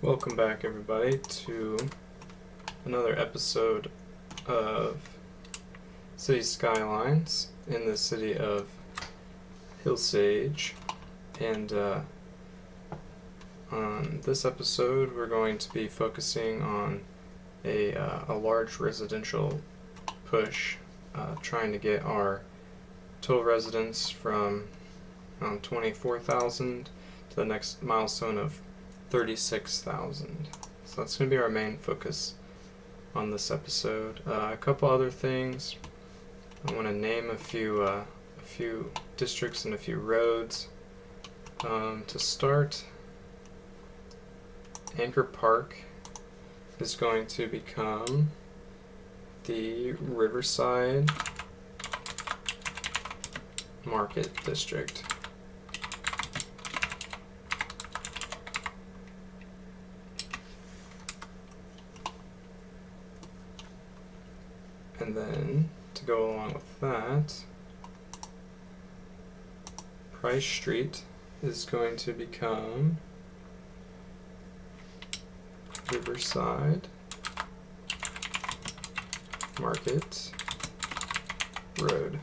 Welcome back, everybody, to another episode of City Skylines in the city of Hillsage. And on this episode, we're going to be focusing on a large residential push, trying to get our total residents from 24,000 to the next milestone of 36,000. So that's going to be our main focus on this episode. A couple other things. I want to name a few districts and a few roads. To start, Anchor Park is going to become the Riverside Market District. And then, to go along with that, Price Street is going to become Riverside Market Road.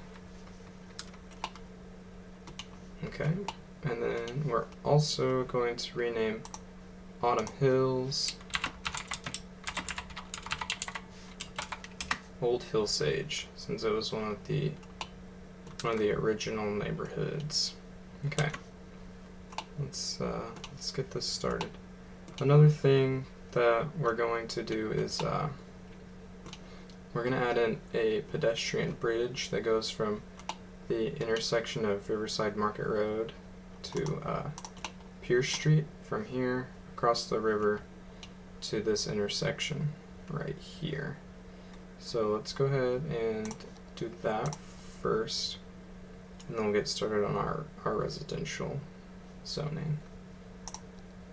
Okay, and then we're also going to rename Autumn Hills Old Hillsage, since it was one of the original neighborhoods. Okay, let's get this started. Another thing that we're going to do is we're going to add in a pedestrian bridge that goes from the intersection of Riverside Market Road to Pierce Street, from here across the river to this intersection right here. So let's go ahead and do that first, and then we'll get started on our residential zoning.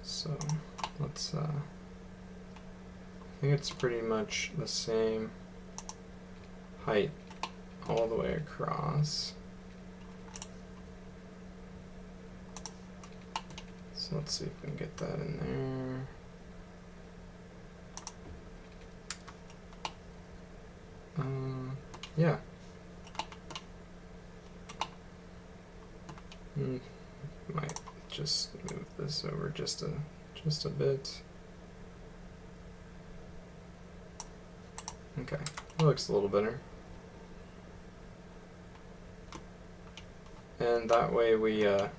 So let's, I think it's pretty much the same height all the way across. So let's see if we can get that in there. Yeah. Might just move this over just a bit. Okay, that looks a little better. And that way we have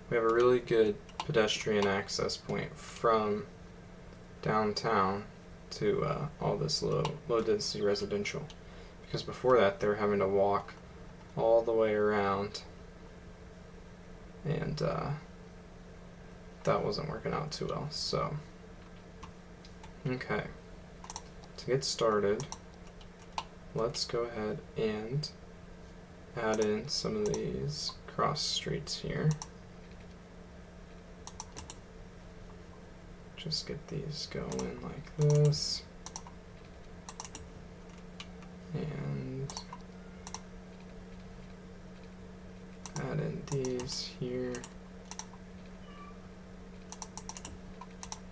a really good pedestrian access point from downtown to all this low density residential, because before that they were having to walk all the way around, and that wasn't working out too well. So okay, to get started, let's go ahead and add in some of these cross streets here. Just get these going like this, and add in these here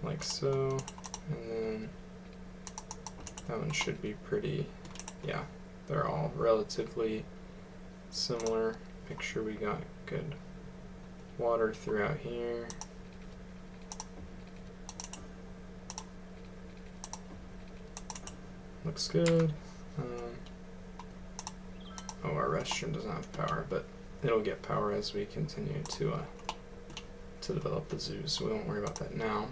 like so, and then that one should be pretty, yeah, they're all relatively similar. Make sure we got good water throughout here. Looks good. Our restroom doesn't have power, but it'll get power as we continue to develop the zoo, so we won't worry about that now.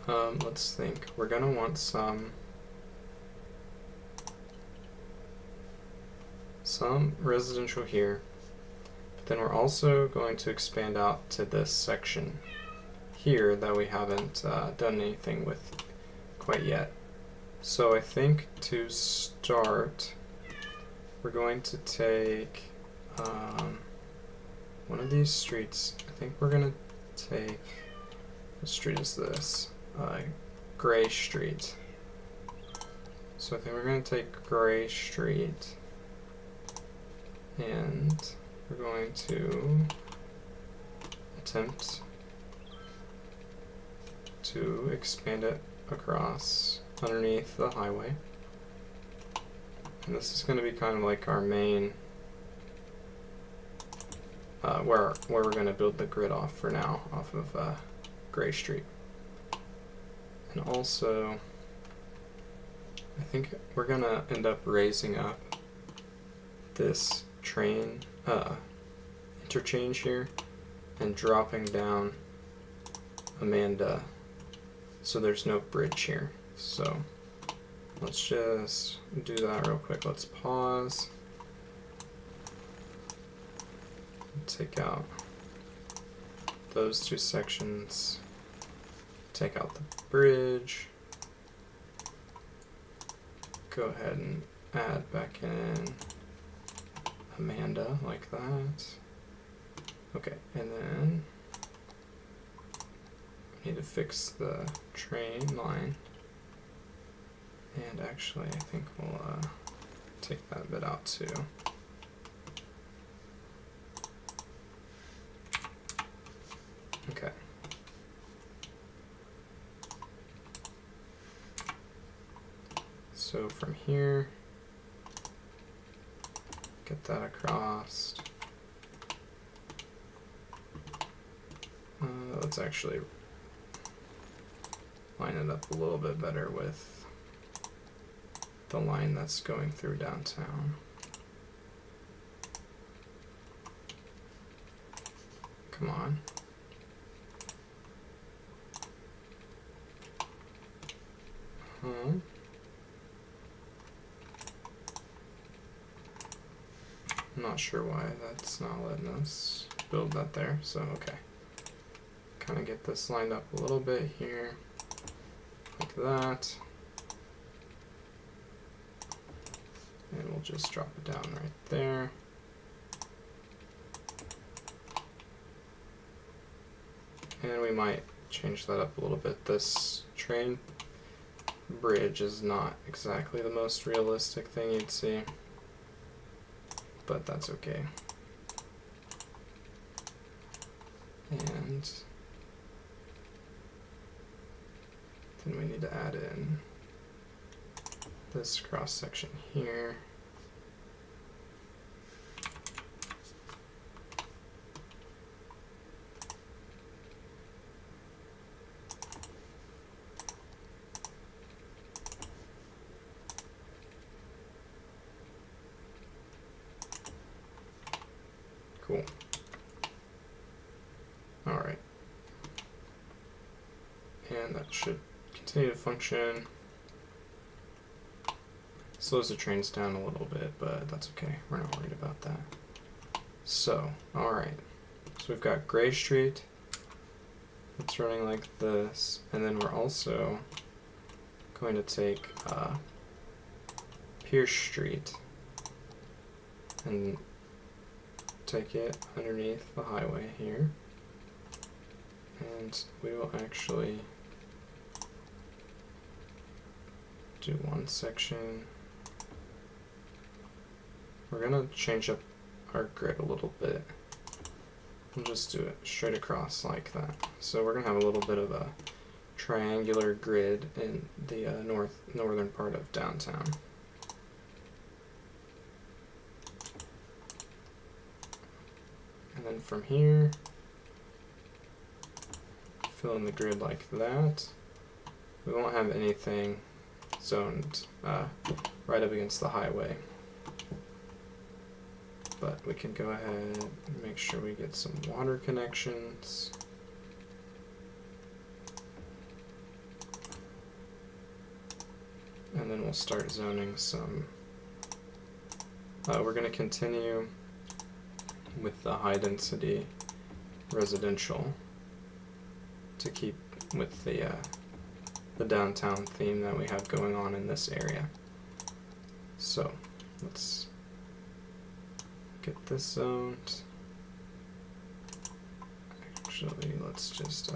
Let's think. We're gonna want some residential here, but then we're also going to expand out to this section here that we haven't done anything with quite yet. So I think to start, we're going to take one of these streets. I think we're going to take, what street is this? Gray Street. So I think we're going to take Gray Street, and we're going to attempt to expand it across underneath the highway. And this is going to be kind of like our main, where we're going to build the grid off for now, off of Gray Street. And also, I think we're going to end up raising up this train interchange here and dropping down Amanda so there's no bridge here. So let's just do that real quick. Let's pause. Take out those two sections. Take out the bridge. Go ahead and add back in Amanda like that. Okay, and then I need to fix the train line. And actually, I think we'll take that bit out too. Okay. So from here, get that across. Let's actually line it up a little bit better with the line that's going through downtown. Come on. I'm not sure why that's not letting us build that there, so okay. Kind of get this lined up a little bit here, like that. And we'll just drop it down right there. And we might change that up a little bit. This train bridge is not exactly the most realistic thing you'd see, but that's okay. And then we need to add in this cross section here. Cool. All right. And that should continue to function. Slows the trains down a little bit, but that's okay. We're not worried about that. So, all right. So we've got Gray Street. It's running like this, and then we're also going to take Pierce Street and take it underneath the highway here, and we will actually do one section. We're gonna change up our grid a little bit. We'll just do it straight across like that. So we're gonna have a little bit of a triangular grid in the northern part of downtown. And then from here, fill in the grid like that. We won't have anything zoned right up against the highway, but we can go ahead and make sure we get some water connections. And then we'll start zoning some. We're going to continue with the high density residential to keep with the downtown theme that we have going on in this area. So let's get this zoned. Actually, let's just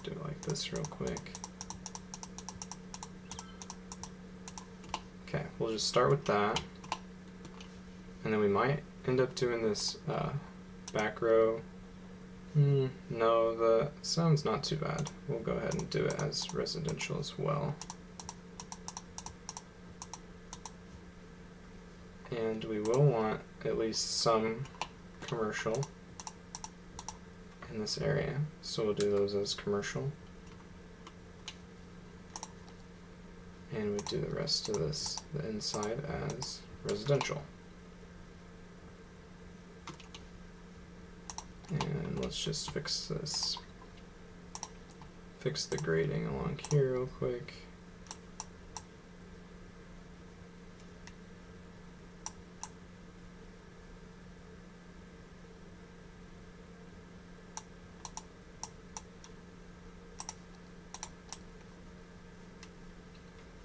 do it like this real quick. Okay, we'll just start with that, and then we might end up doing this back row No, the sound's not too bad. We'll go ahead and do it as residential as well. And we will want at least some commercial in this area, so we'll do those as commercial. And we do the rest of this, the inside, as residential. And let's just fix this. Fix the grading along here real quick.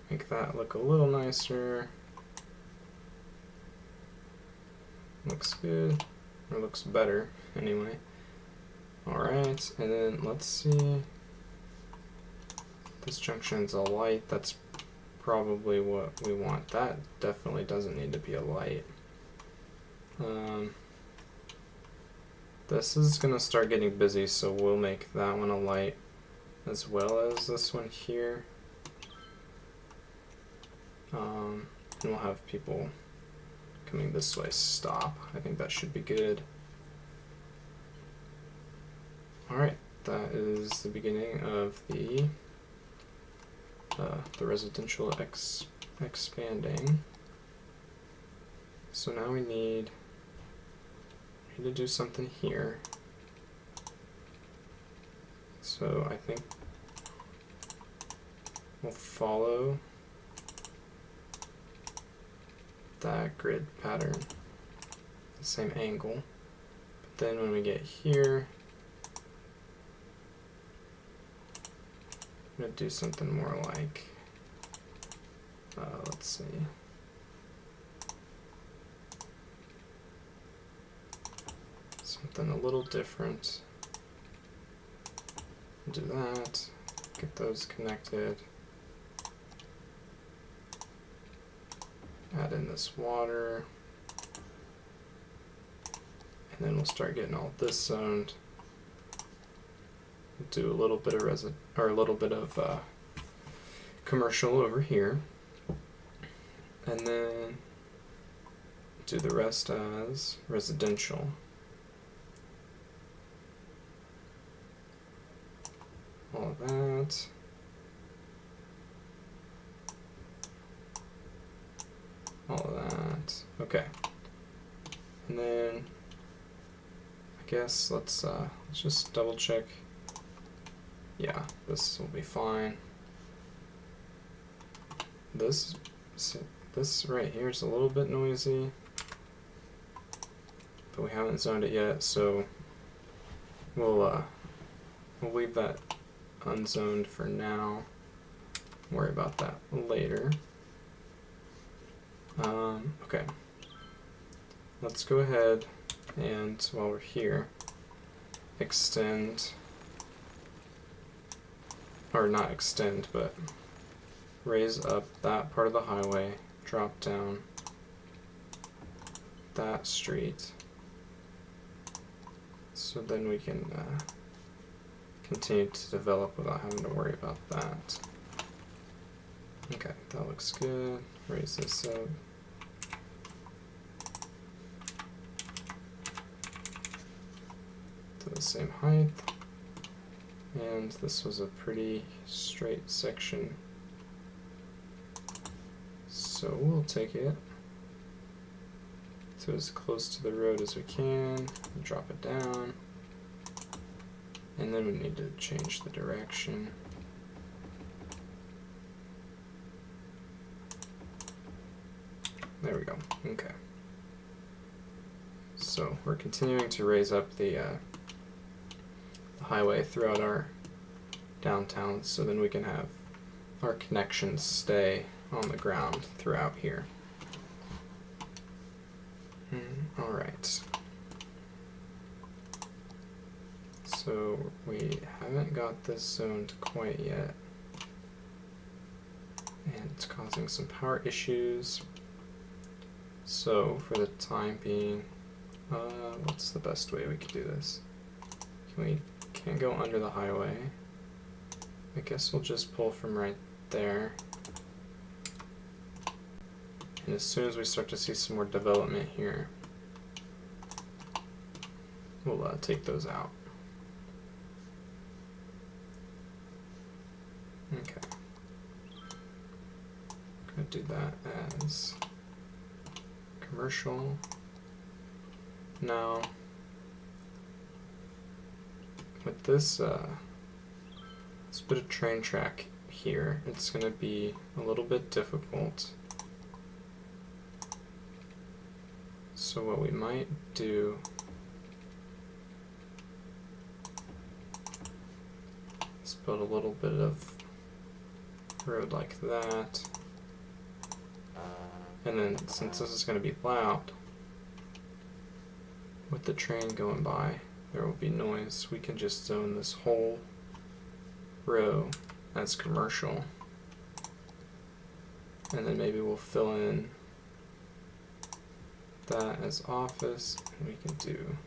Make that look a little nicer. Looks good, or looks better anyway. Alright, and then let's see. This junction's a light, that's probably what we want. That definitely doesn't need to be a light. This is gonna start getting busy, so we'll make that one a light as well as this one here. And we'll have people coming this way stop. I think that should be good. Alright, that is the beginning of the residential expanding. So now we need to do something here. So I think we'll follow that grid pattern, the same angle. But then when we get here, I'm going to do something more like, let's see. Something a little different. Do that, get those connected. Add in this water, and then we'll start getting all this zoned. Do a little bit of commercial over here, and then do the rest as residential. All of that. All of that. Okay. And then I guess let's just double check. Yeah, this will be fine. This right here is a little bit noisy, but we haven't zoned it yet, so we'll leave that unzoned for now. Worry about that later. Okay, let's go ahead and, while we're here, extend, or not extend, but raise up that part of the highway, drop down that street, so then we can continue to develop without having to worry about that. Okay, that looks good. Raise this up. To the same height. And this was a pretty straight section, so we'll take it to as close to the road as we can, drop it down, and then we need to change the direction. There we go. Okay. So we're continuing to raise up the highway throughout our downtown, so then we can have our connections stay on the ground throughout here. Alright. So we haven't got this zoned quite yet, and it's causing some power issues. So for the time being, what's the best way we could do this? We can't go under the highway. I guess we'll just pull from right there. And as soon as we start to see some more development here, we'll take those out. Okay. I'm going to do that as commercial. Now, with this bit of train track here, it's going to be a little bit difficult. So what we might do is build a little bit of road like that. And then since this is going to be loud, with the train going by, there will be noise. We can just zone this whole row as commercial. And then maybe we'll fill in that as office, and we can do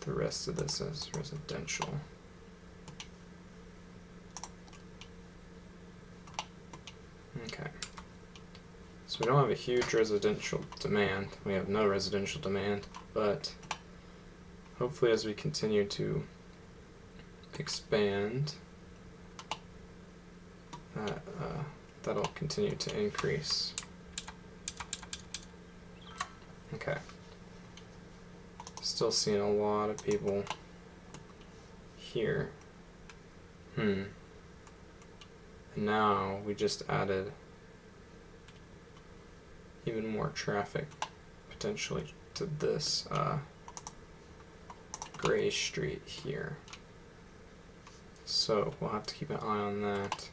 the rest of this as residential. Okay. So we don't have a huge residential demand. We have no residential demand, but hopefully as we continue to expand, that'll continue to increase. Okay. Still seeing a lot of people here. And now we just added even more traffic potentially to this gray street here. So we'll have to keep an eye on that.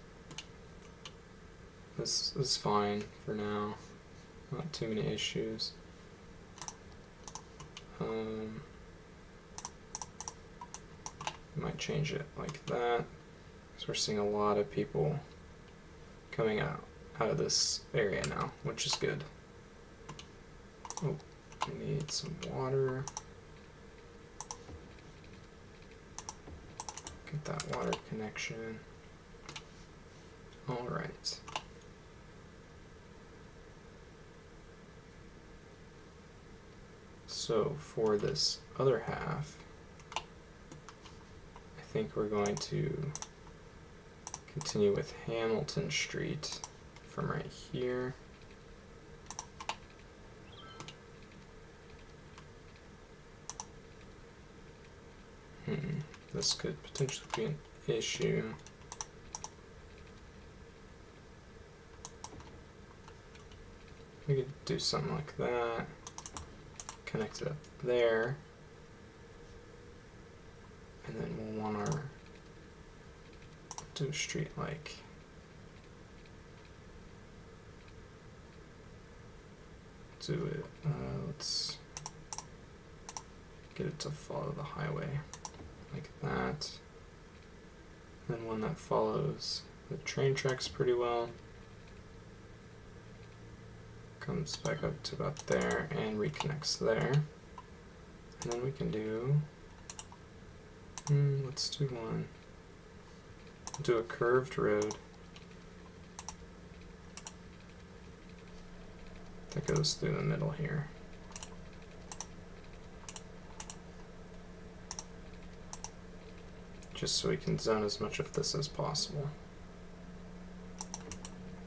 This is fine for now. Not too many issues. Might change it like that. So we're seeing a lot of people coming out of this area now, which is good. Oh, we need some water. Get that water connection. All right. So for this other half, I think we're going to continue with Hamilton Street from right here. This could potentially be an issue. We could do something like that. Connect it up there. And then we'll want our do a street like do it. Let's get it to follow the highway like that. Then one that follows the train tracks pretty well. Comes back up to about there and reconnects there. And then we can do, let's do one. Do a curved road that goes through the middle here. Just so we can zone as much of this as possible.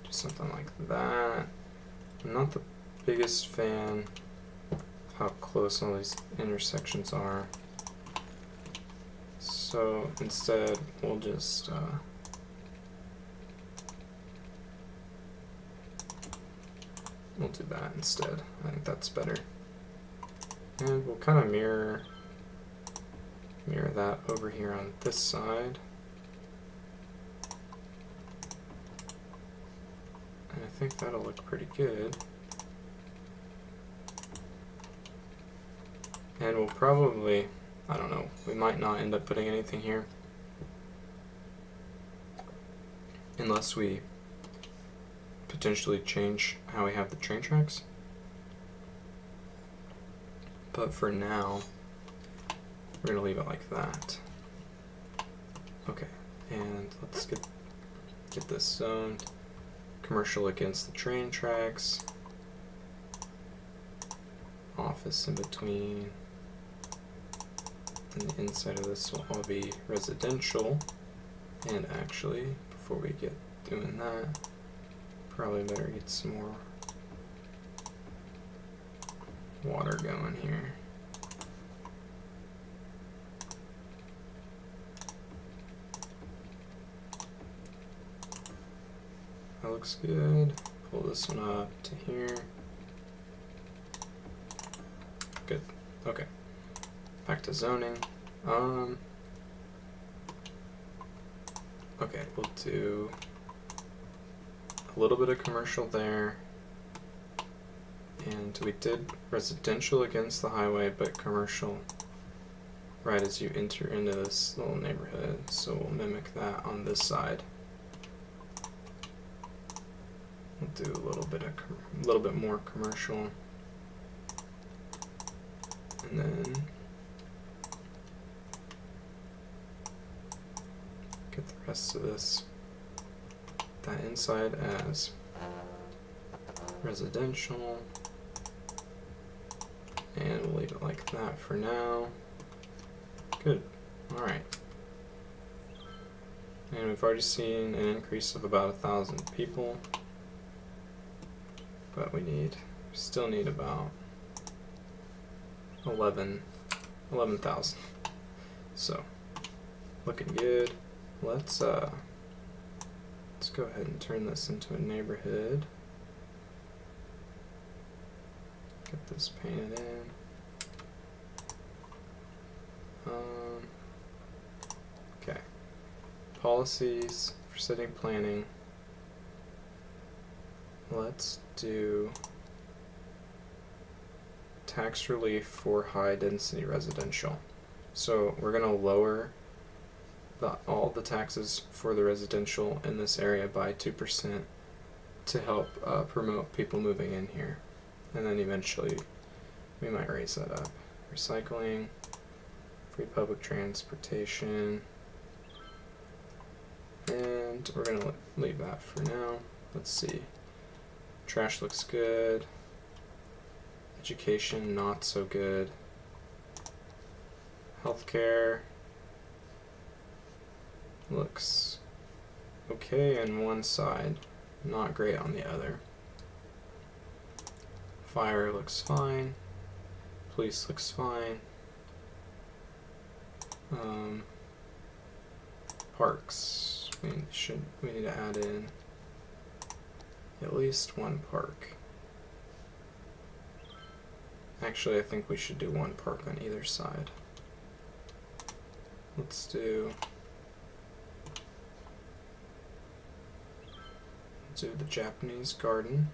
Do something like that. I'm not the biggest fan of how close all these intersections are. So instead, we'll just we'll do that instead. I think that's better. And we'll kind of mirror that over here on this side. And I think that'll look pretty good. And we'll probably, I don't know, we might not end up putting anything here unless we potentially change how we have the train tracks. But for now, we're gonna leave it like that. Okay, and let's get this zoned. Commercial against the train tracks. Office in between. And the inside of this will all be residential. And actually, before we get doing that, probably better get some more water going here. That looks good. Pull this one up to here. Good. Okay. Back to zoning. Okay, we'll do a little bit of commercial there. And we did residential against the highway, but commercial right as you enter into this little neighborhood. So we'll mimic that on this side. We'll do a little bit more commercial, and then get the rest of this that inside as residential, and we'll leave it like that for now. Good. All right. And we've already seen an increase of about 1,000 people. But we still need about 11,000. So, looking good. Let's go ahead and turn this into a neighborhood. Get this painted in. Okay. Policies for city planning. Let's do tax relief for high density residential. So we're going to lower all the taxes for the residential in this area by 2% to help promote people moving in here. And then eventually we might raise that up. Recycling, free public transportation, and we're going to leave that for now. Let's see. Trash looks good. Education, not so good. Healthcare looks okay on one side, not great on the other. Fire looks fine. Police looks fine. Parks, we need to add in at least one park. Actually, I think we should do one park on either side. Let's do the Japanese garden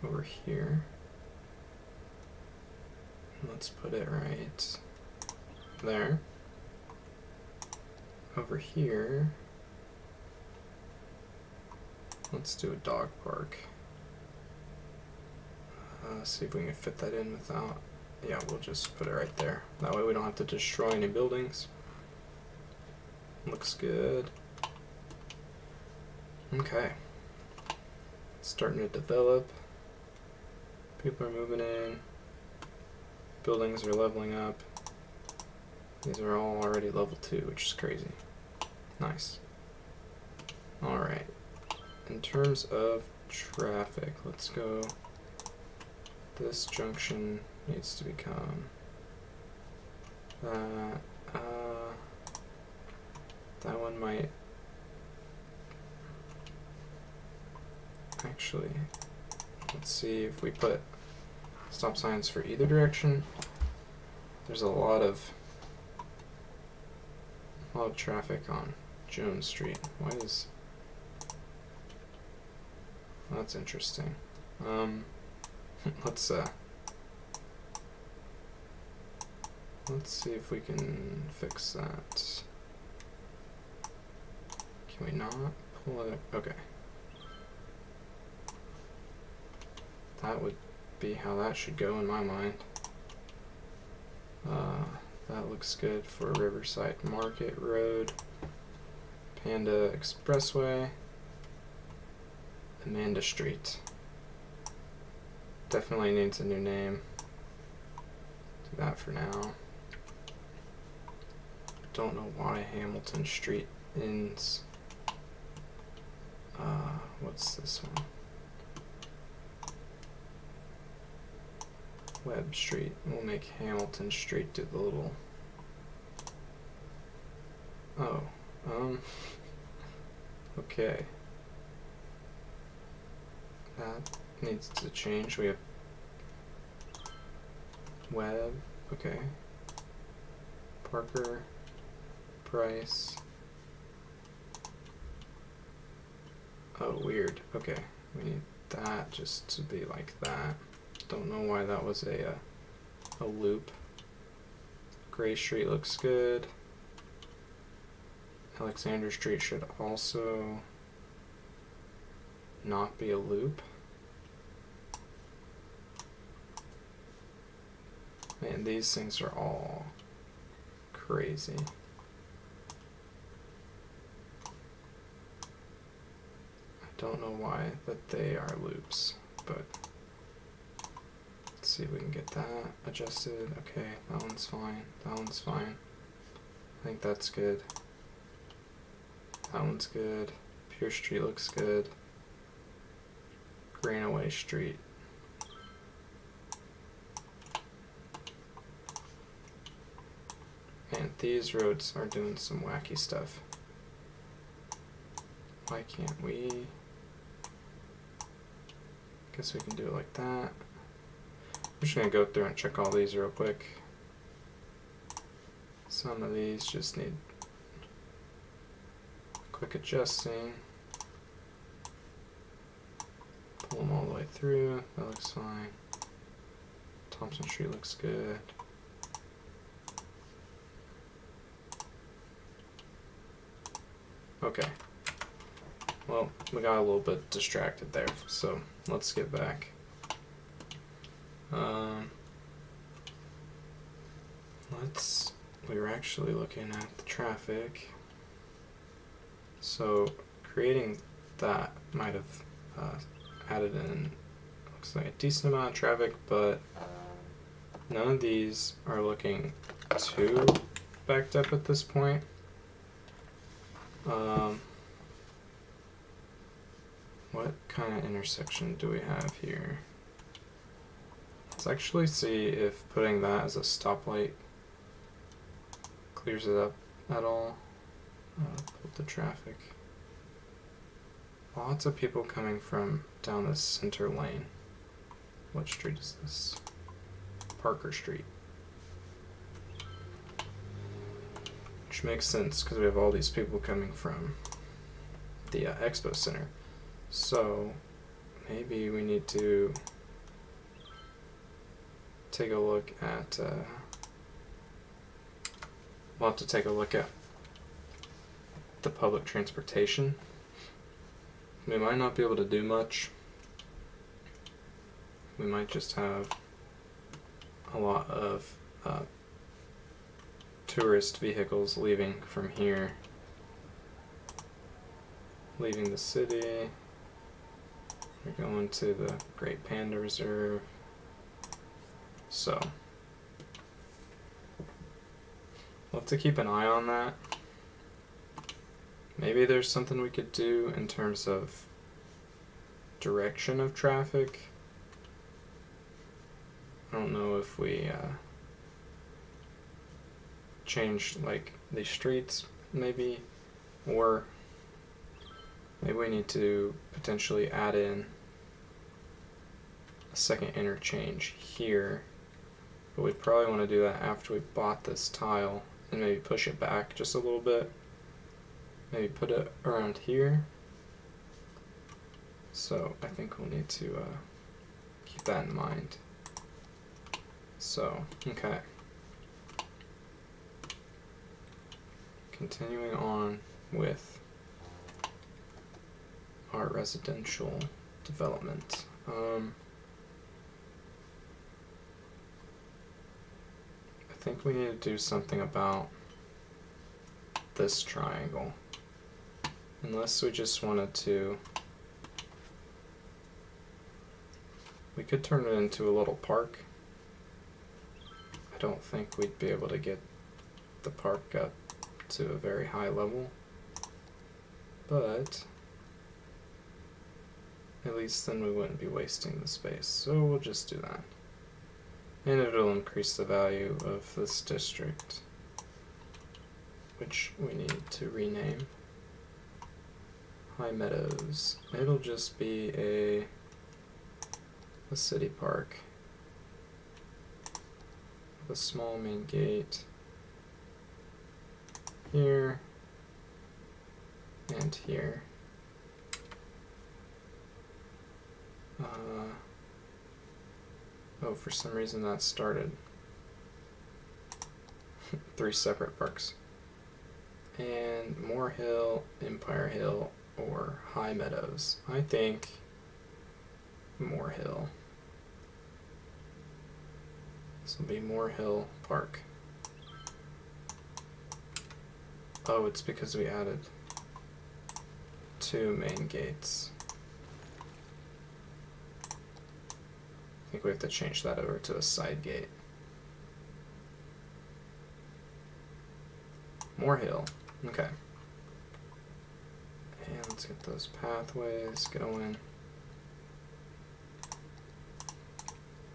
over here. Let's put it right there. Over here, let's do a dog park. See if we can fit that in without, yeah, we'll just put it right there. That way we don't have to destroy any buildings. Looks good. Okay. It's starting to develop. People are moving in. Buildings are leveling up. These are all already level 2, which is crazy. Nice. Alright. In terms of traffic, let's go. This junction needs to become that. That one might actually. Let's see if we put stop signs for either direction. There's a lot of traffic on Jones Street. Why is that's interesting. Let's see if we can fix that. Can we not pull it? Okay. That would be how that should go in my mind. That looks good for Riverside Market Road, Panda Expressway, Amanda Street. Definitely needs a new name. Do that for now. Don't know why Hamilton Street ends. What's this one? Webb Street. We'll make Hamilton Street do the little. Oh, okay. That needs to change. We have Webb. Okay. Parker. Price. Oh, weird. Okay, we need that just to be like that. Don't know why that was a loop. Gray Street looks good. Alexander Street should also not be a loop. Man, these things are all crazy. Don't know why that they are loops, but let's see if we can get that adjusted. Okay, that one's fine. That one's fine. I think that's good. That one's good. Pierce Street looks good. Greenaway Street. And these roads are doing some wacky stuff. Why can't we? Guess we can do it like that. I'm just gonna go through and check all these real quick. Some of these just need quick adjusting. Pull them all the way through. That looks fine. Thompson Street looks good. Okay. Well, we got a little bit distracted there, so let's get back. We were actually looking at the traffic. So creating that might have added in, looks like a decent amount of traffic, but none of these are looking too backed up at this point. What kind of intersection do we have here? Let's actually see if putting that as a stoplight clears it up at all. Pull the traffic. Lots of people coming from down this center lane. What street is this? Parker Street. Which makes sense because we have all these people coming from the Expo Center. So maybe we need to take a look at, we'll have to take a look at the public transportation. We might not be able to do much. We might just have a lot of tourist vehicles leaving from here, leaving the city. We're going to the Great Panda Reserve. So we'll have to keep an eye on that. Maybe there's something we could do in terms of direction of traffic. I don't know if we change like these streets maybe, or maybe we need to potentially add in a second interchange here, but we'd probably want to do that after we bought this tile and maybe push it back just a little bit. Maybe put it around here. So I think we'll need to keep that in mind. So, okay. Continuing on with our residential development. I think we need to do something about this triangle. Unless we just wanted to, we could turn it into a little park. I don't think we'd be able to get the park up to a very high level, but at least then we wouldn't be wasting the space, so we'll just do that. And it'll increase the value of this district, which we need to rename High Meadows. It'll just be a city park with a small main gate here and here. Oh, for some reason that started 3 separate parks. And Moore Hill, Empire Hill, or High Meadows. I think Moore Hill. This will be Moore Hill Park. Oh, it's because we added 2 main gates. I think we have to change that over to a side gate. Moore Hill. Okay. And let's get those pathways going.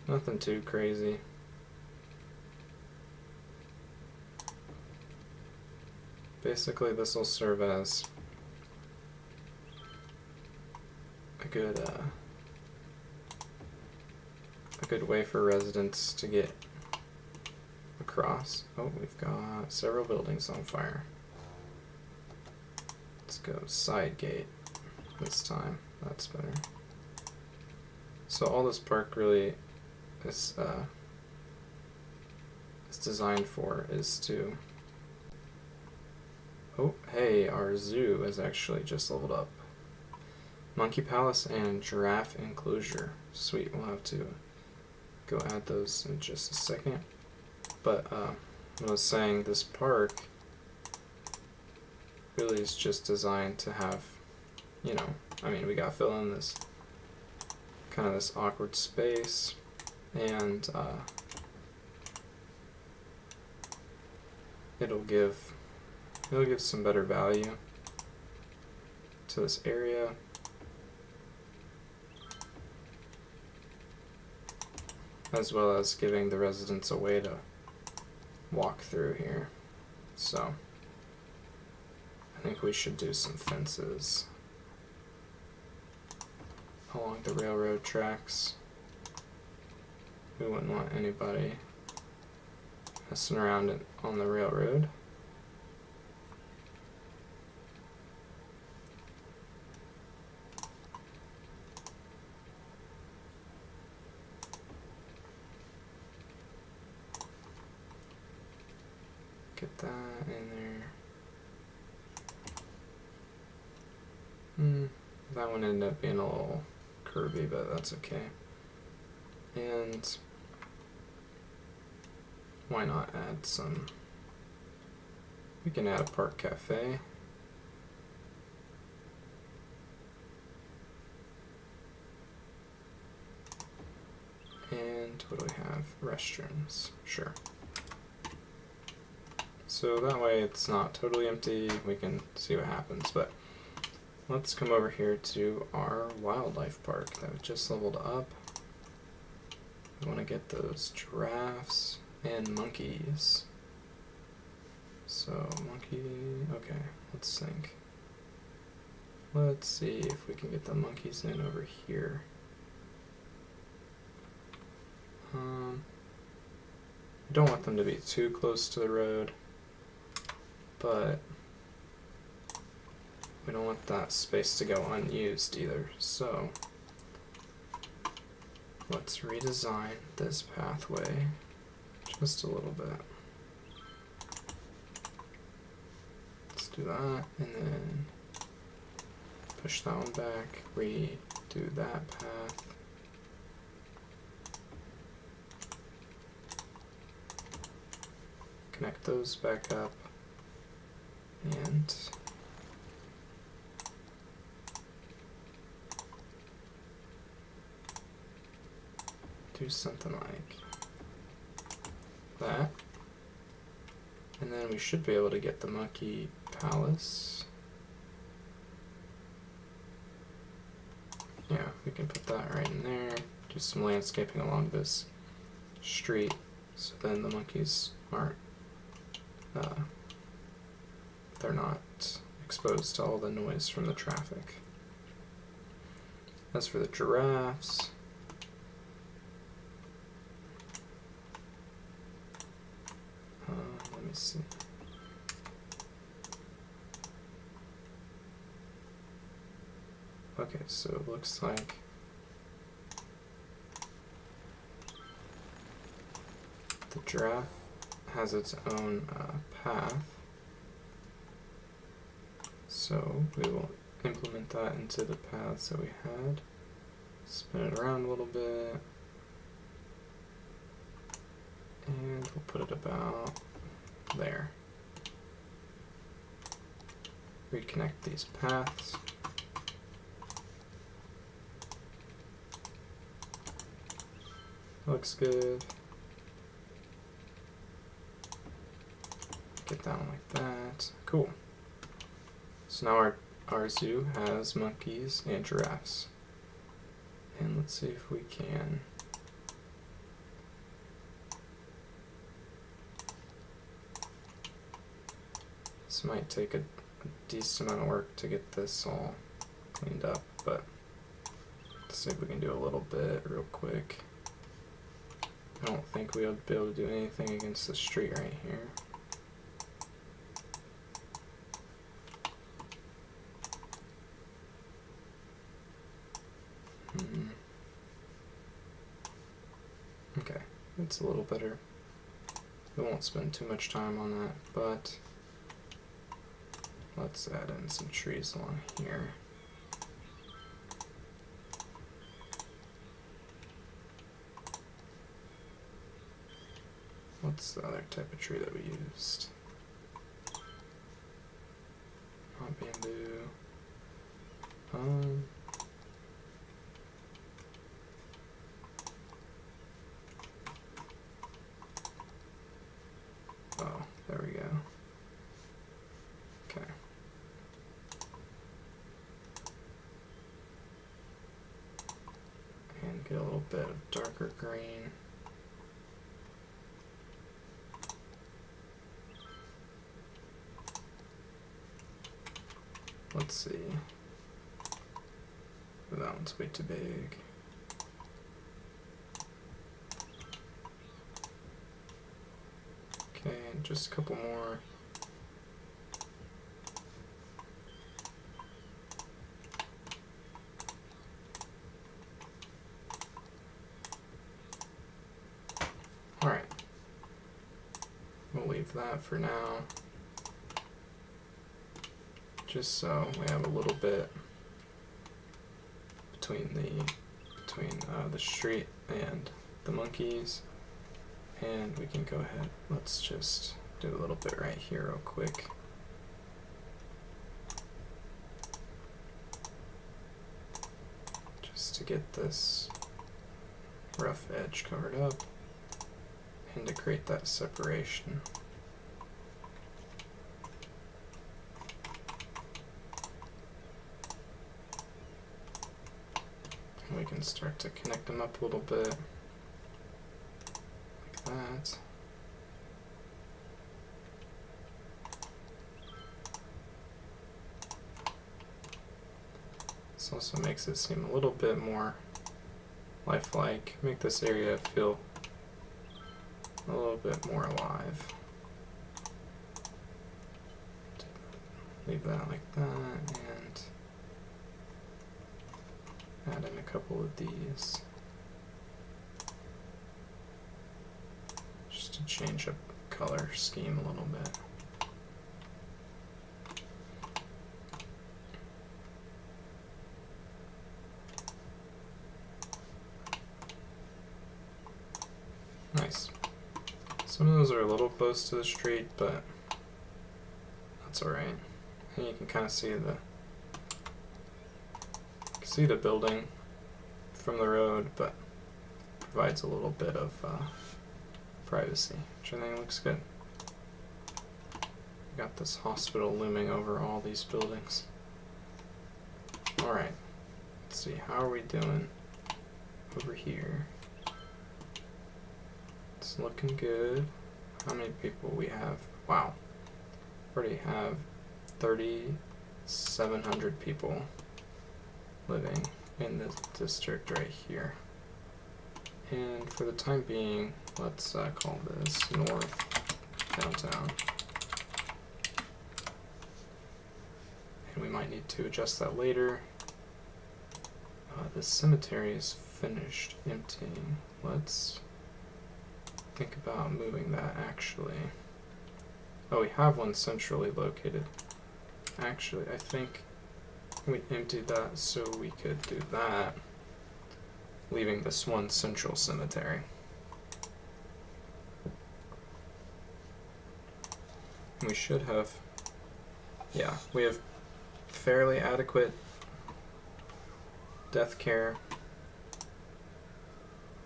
Nothing too crazy. Basically, this will serve as a good way for residents to get across. Oh, we've got several buildings on fire. Let's go side gate this time. That's better. So all this park really is designed for is to... Oh, hey, our zoo is actually just leveled up. Monkey Palace and Giraffe Enclosure. Sweet, we'll have to go add those in just a second. But I was saying, this park really is just designed to have, you know, I mean, we got fill in this kind of this awkward space, and it'll give some better value to this area. As well as giving the residents a way to walk through here. So I think we should do some fences along the railroad tracks. We wouldn't want anybody messing around on the railroad. Get that in there. That one ended up being a little curvy, but that's okay. And why not add some... We can add a park cafe. And what do we have? Restrooms. Sure. So that way it's not totally empty, we can see what happens. But let's come over here to our wildlife park that we just leveled up. We want to get those giraffes and monkeys. So monkey, okay, let's think. Let's see if we can get the monkeys in over here. I don't want them to be too close to the road, but we don't want that space to go unused either. So let's redesign this pathway just a little bit. Let's do that, and then push that one back, redo that path. connect those back up and do something like that. And then we should be able to get the monkey palace. Yeah, we can put that right in there. Do some landscaping along this street so then the monkeys aren't, they're not exposed to all the noise from the traffic. As for the giraffes, let me see. Okay, so it looks like the giraffe has its own path, so we will implement that into the paths that we had. Spin it around a little bit, and we'll put it about there. Reconnect these paths. Looks good. Get that one like that. Cool. So now our zoo has monkeys and giraffes. And let's see if we can this might take a decent amount of work to get this all cleaned up, but let's see if we can do a little bit real quick. I don't think we'll be able to do anything against the street right here. Okay, it's a little better. We won't spend too much time on that, but let's add in some trees along here. What's the other type of tree that we used? Not bamboo. Oh, there we go. Okay. And get a little bit of darker green. Let's see. That one's way too big. Okay, and just a couple more. Alright. We'll leave that for now. Just so we have a little bit between the street and the monkeys, and we can go ahead. Let's just do a little bit right here real quick. Just to get this rough edge covered up and to create that separation. We can start to connect them up a little bit, like that. This also makes it seem a little bit more lifelike, make this area feel a little bit more alive. Leave that like that, and add in a couple of these just to change up color scheme a little bit. Nice. So Some of those are a little close to the street, but that's alright. And you can kind of see the building from the road, but provides a little bit of privacy, which I think looks good. Got this hospital looming over all these buildings. Alright, let's see, how are we doing over here? It's looking good. How many people we have? Wow, already have 3,700 people living in this district right here. And for the time being, let's call this North Downtown. And we might need to adjust that later. The cemetery is finished emptying. Let's think about moving that actually. Oh, we have one centrally located. Actually, I think we emptied that so we could do that, leaving this one central cemetery. We should have, yeah, we have fairly adequate death care,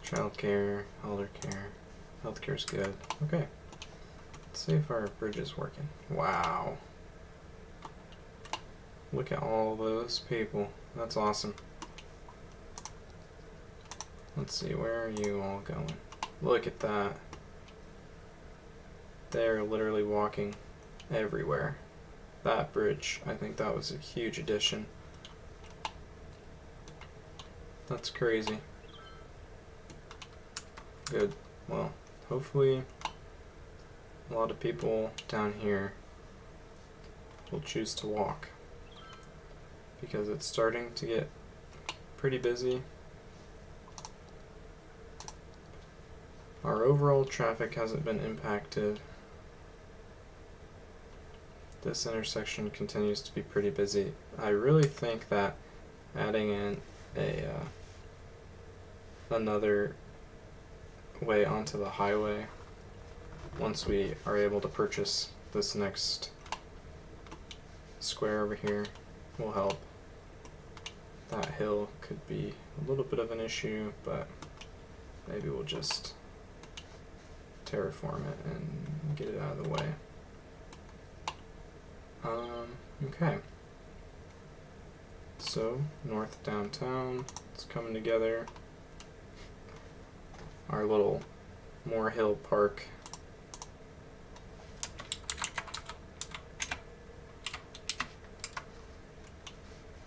child care, elder care. Healthcare's good. Okay. Let's see if our bridge is working. Wow. Look at all those people. That's awesome. Let's see, where are you all going? Look at that. They're literally walking everywhere. That bridge, I think that was a huge addition. That's crazy. Good. Well, hopefully a lot of people down here will choose to walk, because it's starting to get pretty busy. Our overall traffic hasn't been impacted. This intersection continues to be pretty busy. I really think that adding in another way onto the highway, once we are able to purchase this next square over here, will help. That hill could be a little bit of an issue, but maybe we'll just terraform it and get it out of the way. Okay. So, North Downtown, it's coming together. Our little Moore Hill Park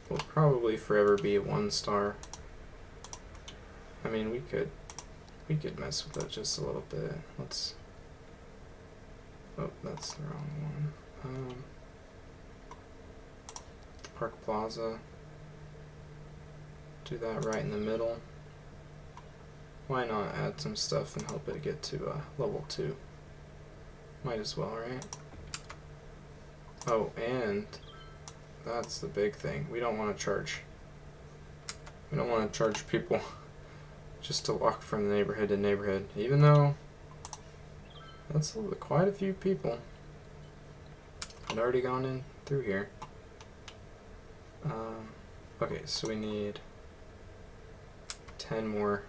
will probably forever be a 1-star. I mean, we could mess with that just a little bit. Let's. Oh, that's the wrong one. Park Plaza. Do that right in the middle. Why not add some stuff and help it get to level 2? Might as well, right? Oh, and that's the big thing. We don't want to charge. We don't want to charge people just to walk from the neighborhood to neighborhood, even though that's quite a few people had already gone in through here. Okay, so we need 10 more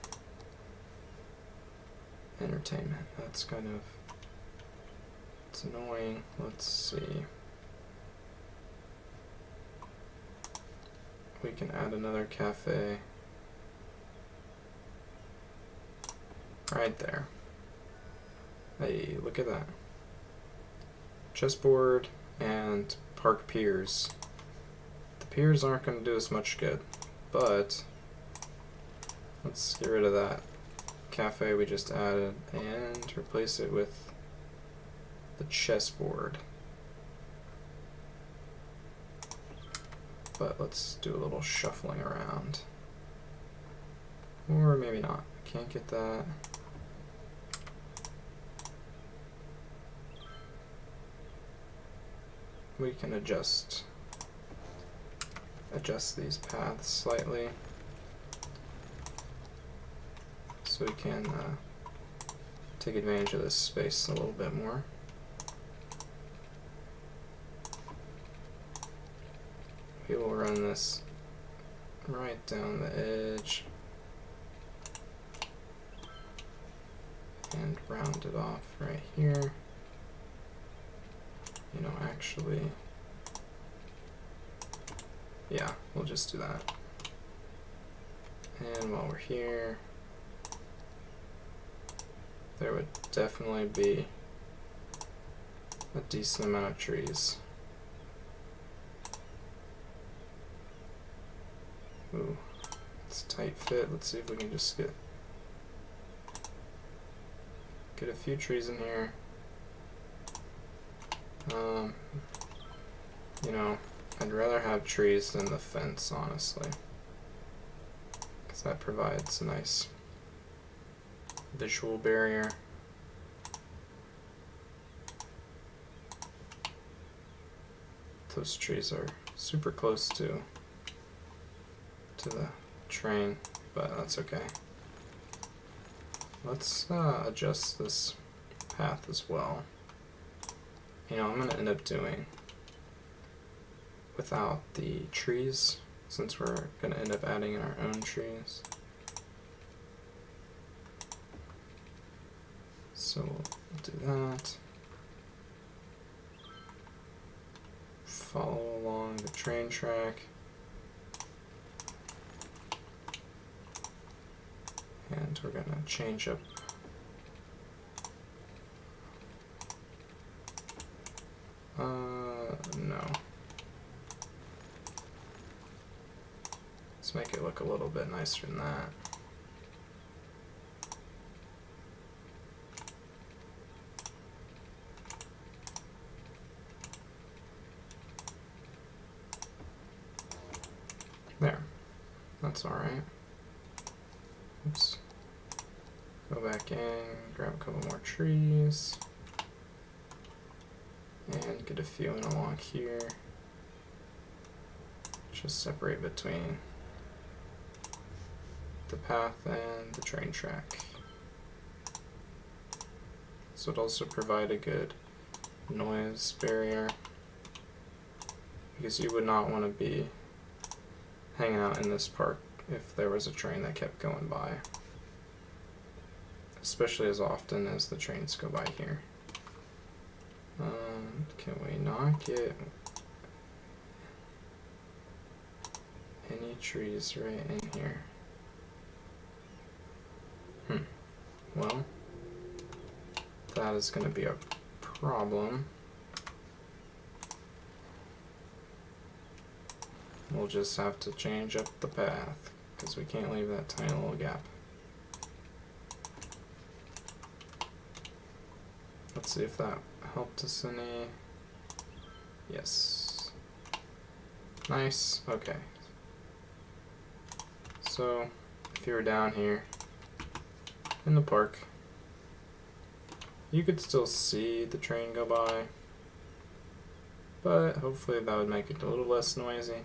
entertainment. That's kind of, it's annoying. Let's see. We can add another cafe right there. Hey, look at that. Chessboard and park piers. The piers aren't going to do us much good, but let's get rid of that cafe we just added and replace it with the chessboard. But let's do a little shuffling around. Or maybe not. Can't get that. We can adjust these paths slightly so we can take advantage of this space a little bit more. We will run this right down the edge and round it off right here. You know, actually, yeah, we'll just do that. And while we're here, there would definitely be a decent amount of trees. Ooh, it's a tight fit. Let's see if we can just get a few trees in here. You know, I'd rather have trees than the fence, honestly, because that provides a nice visual barrier. Those trees are super close to the train, but that's okay. Let's adjust this path as well. You know, I'm going to end up doing without the trees, since we're going to end up adding in our own trees. So we'll do that. Follow along the train track. And we're going to change up no. Let's make it look a little bit nicer than that. There. That's alright. Oops. Go back in, grab a couple more trees, and get a few in along here. Just separate between the path and the train track. This would also provide a good noise barrier, because you would not want to be hanging out in this park if there was a train that kept going by, especially as often as the trains go by here. Can we not get any trees right in here? Well, that is going to be a problem. We'll just have to change up the path, because we can't leave that tiny little gap. Let's see if that helped us any. Yes. Nice. Okay. So, if you were down here in the park, you could still see the train go by, but hopefully that would make it a little less noisy.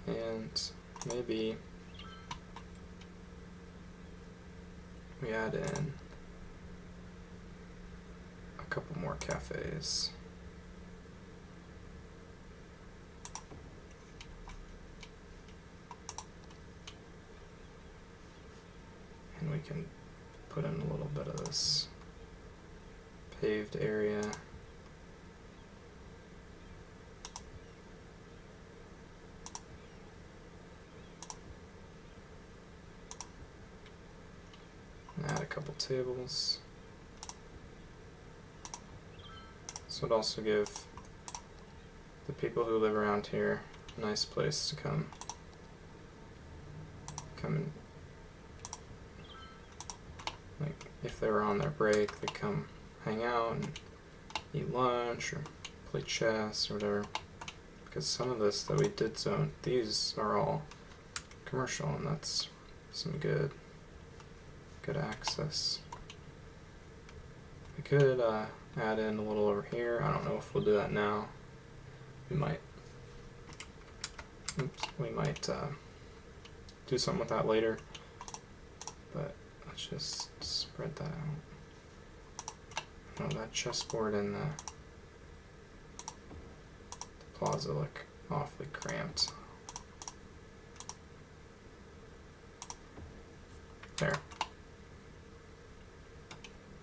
And maybe we add in a couple more cafes. And we can put in a little bit of this paved area. Add a couple tables. This would also give the people who live around here a nice place to come and, like, if they were on their break, they come hang out and eat lunch or play chess or whatever. Because some of this that we did zone, these are all commercial, and that's some good access. We could add in a little over here. I don't know if we'll do that now. We might. Oops. We might do something with that later. But let's just spread that out. Oh, that chessboard and the plaza look awfully cramped. There.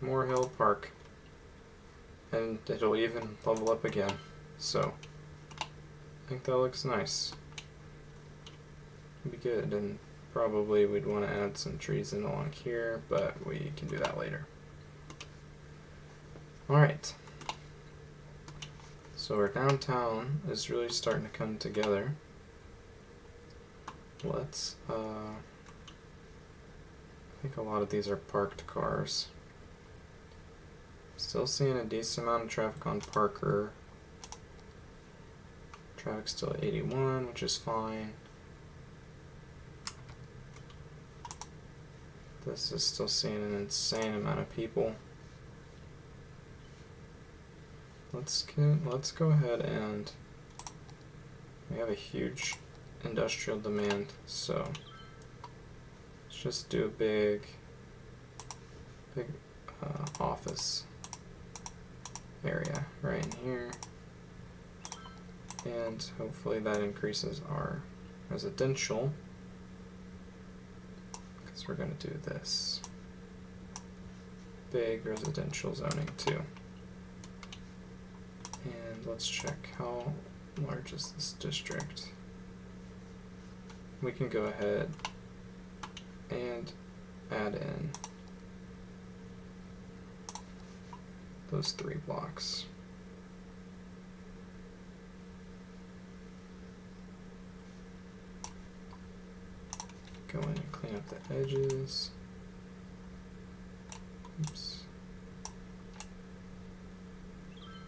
Moorhill Park. And it'll even level up again. So, I think that looks nice. It'd be good, and probably we'd want to add some trees in along here, but we can do that later. Alright. So our downtown is really starting to come together. Let's, I think a lot of these are parked cars. Still seeing a decent amount of traffic on Parker. Traffic's still at 81, which is fine. This is still seeing an insane amount of people. Let's go ahead and we have a huge industrial demand, so let's just do a big office area right in here, and hopefully that increases our residential, because we're going to do this big residential zoning too. And let's check how large is this district. We can go ahead and add in those 3 blocks. Go in and clean up the edges. Oops.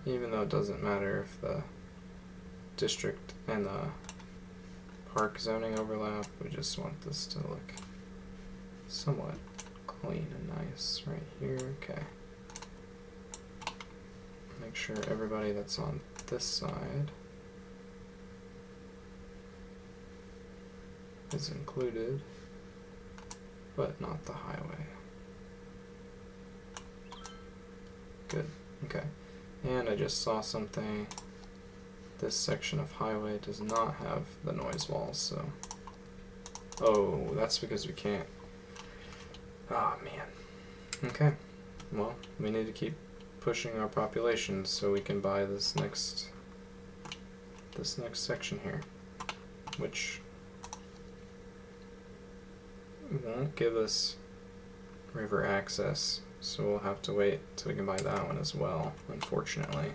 Even though it doesn't matter if the district and the park zoning overlap, we just want this to look somewhat clean and nice right here. Okay. Make sure everybody that's on this side is included, but not the highway. Good. Okay. And I just saw something. This section of highway does not have the noise walls, so. Oh, that's because we can't. Ah, man. Okay. Well, we need to keep pushing our population so we can buy this next section here, which won't give us river access. So we'll have to wait till we can buy that one as well, unfortunately.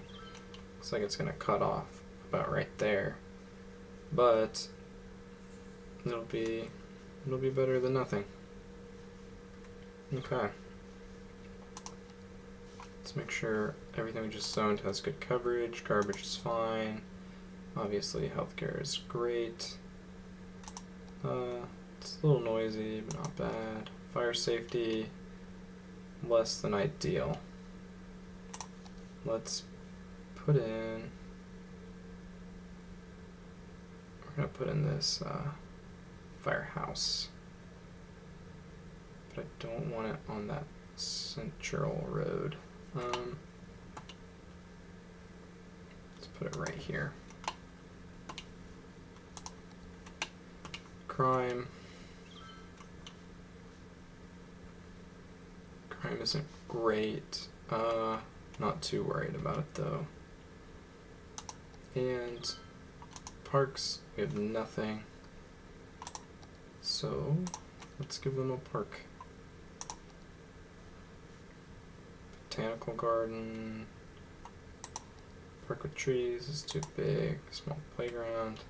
Looks like it's going to cut off about right there. But it'll be better than nothing. Okay. Let's make sure everything we just zoned has good coverage. Garbage is fine. Obviously healthcare is great. It's a little noisy, but not bad. Fire safety, less than ideal. Let's put in, we're going to put in this firehouse, but I don't want it on that central road. Let's put it right here. Crime isn't great. Not too worried about it though. And parks, we have nothing. So let's give them a park. Botanical garden. Park with trees is too big. Small playground.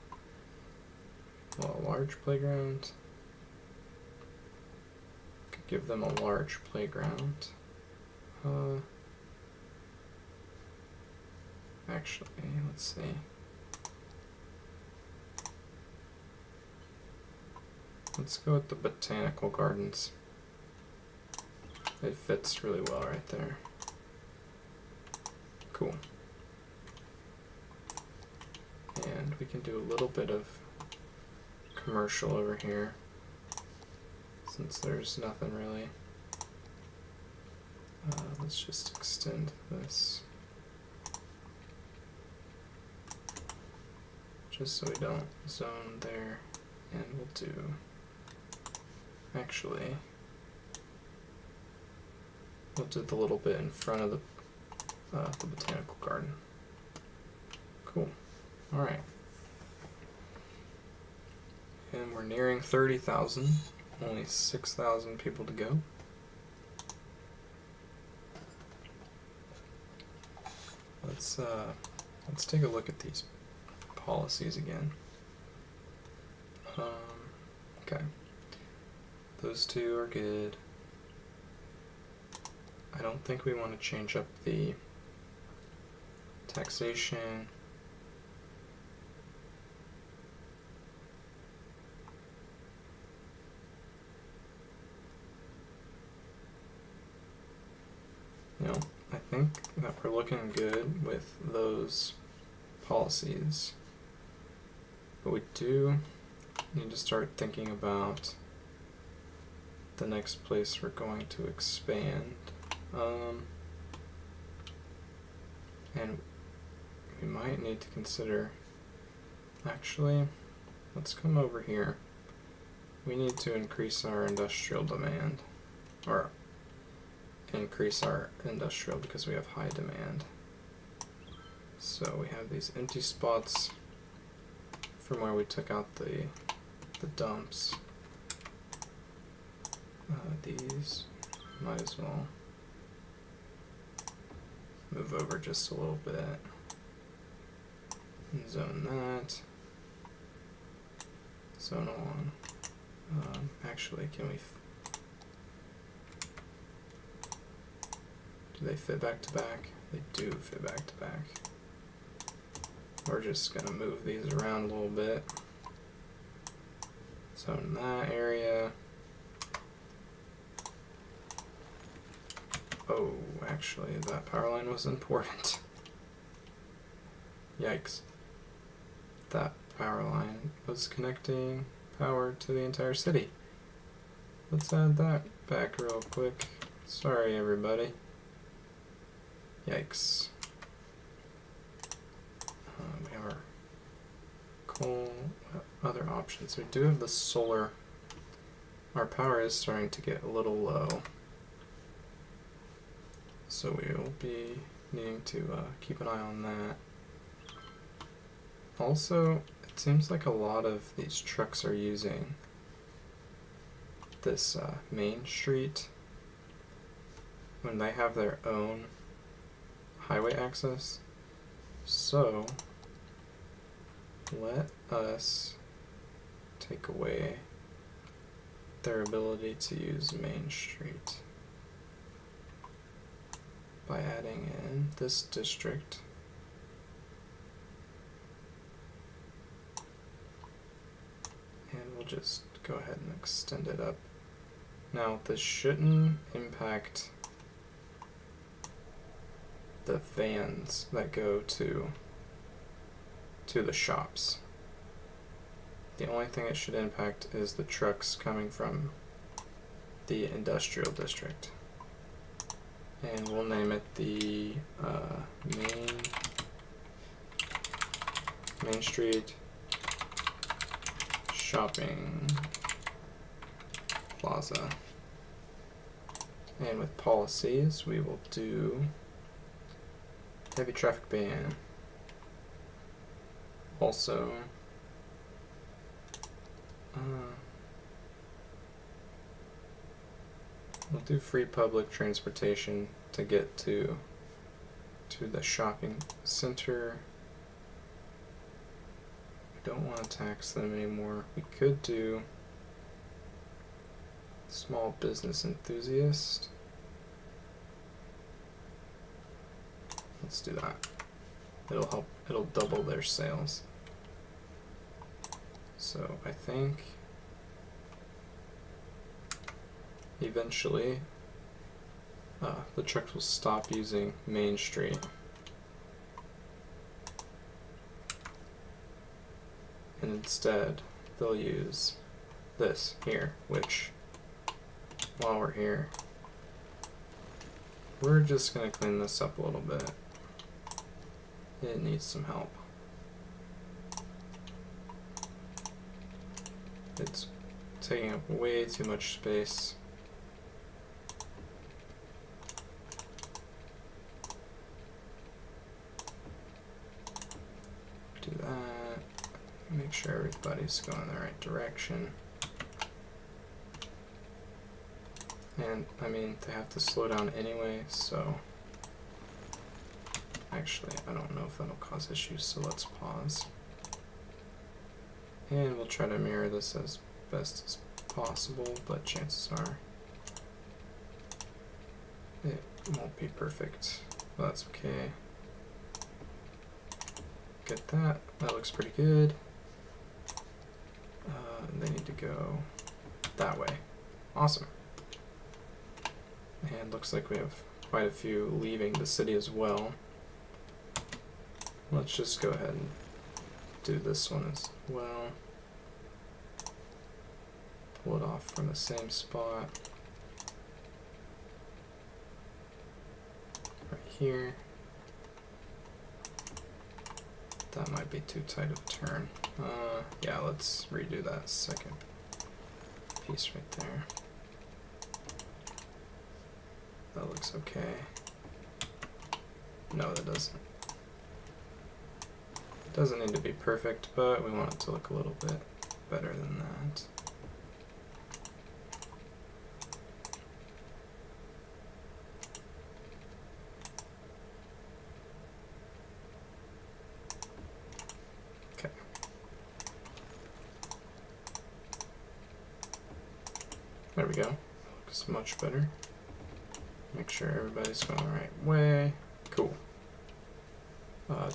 Well, a large playground. Could give them a large playground. Actually, let's see. Let's go with the botanical gardens. It fits really well right there. Cool. And we can do a little bit of commercial over here, since there's nothing really Let's just extend this, just so we don't zone there, and we'll do, actually, we'll do the little bit in front of the botanical garden. Cool. All right. And we're nearing 30,000. Only 6,000 people to go. Let's take a look at these policies again. Okay. Those two are good. I don't think we want to change up the taxation. You know, I think that we're looking good with those policies. But we do need to start thinking about the next place we're going to expand. And we might need to consider, actually, let's come over here. We need to increase our industrial demand, or increase our industrial because we have high demand. So we have these empty spots from where we took out the dumps. These might as well move over just a little bit and zone that. Zone on. Actually, can we? Do they fit back to back? They do fit back to back. We're just gonna move these around a little bit. Zone that area. Oh, actually, that power line was important. Yikes. That power line was connecting power to the entire city. Let's add that back real quick. Sorry, everybody. Yikes. We have our coal, other options. We do have the solar. Our power is starting to get a little low. So we'll be needing to keep an eye on that. Also, it seems like a lot of these trucks are using this main street when they have their own highway access. So let us take away their ability to use Main Street by adding in this district. And we'll just go ahead and extend it up. Now, this shouldn't impact the vans that go to the shops. The only thing it should impact is the trucks coming from the industrial district. And we'll name it the Main Street Shopping Plaza. And with policies, we will do heavy traffic ban. Also, we'll do free public transportation to get to the shopping center. We don't want to tax them anymore. We could do small business enthusiast. Let's do that. It'll help, it'll double their sales. So I think eventually the trucks will stop using Main Street. And instead they'll use this here, which while we're here, we're just going to clean this up a little bit. It needs some help. It's taking up way too much space. Do that. Make sure everybody's going in the right direction. And, I mean, they have to slow down anyway, so... Actually, I don't know if that'll cause issues, so let's pause. And we'll try to mirror this as best as possible, but chances are it won't be perfect. But that's okay. Get that. That looks pretty good. They need to go that way. Awesome. And looks like we have quite a few leaving the city as well. Let's just go ahead and do this one as well. Pull it off from the same spot. Right here. That might be too tight of a turn. Yeah, let's redo that second piece right there. That looks okay. No, that doesn't. It doesn't need to be perfect, but we want it to look a little bit better than that. Okay. There we go. Looks much better. Make sure everybody's going the right way. Cool.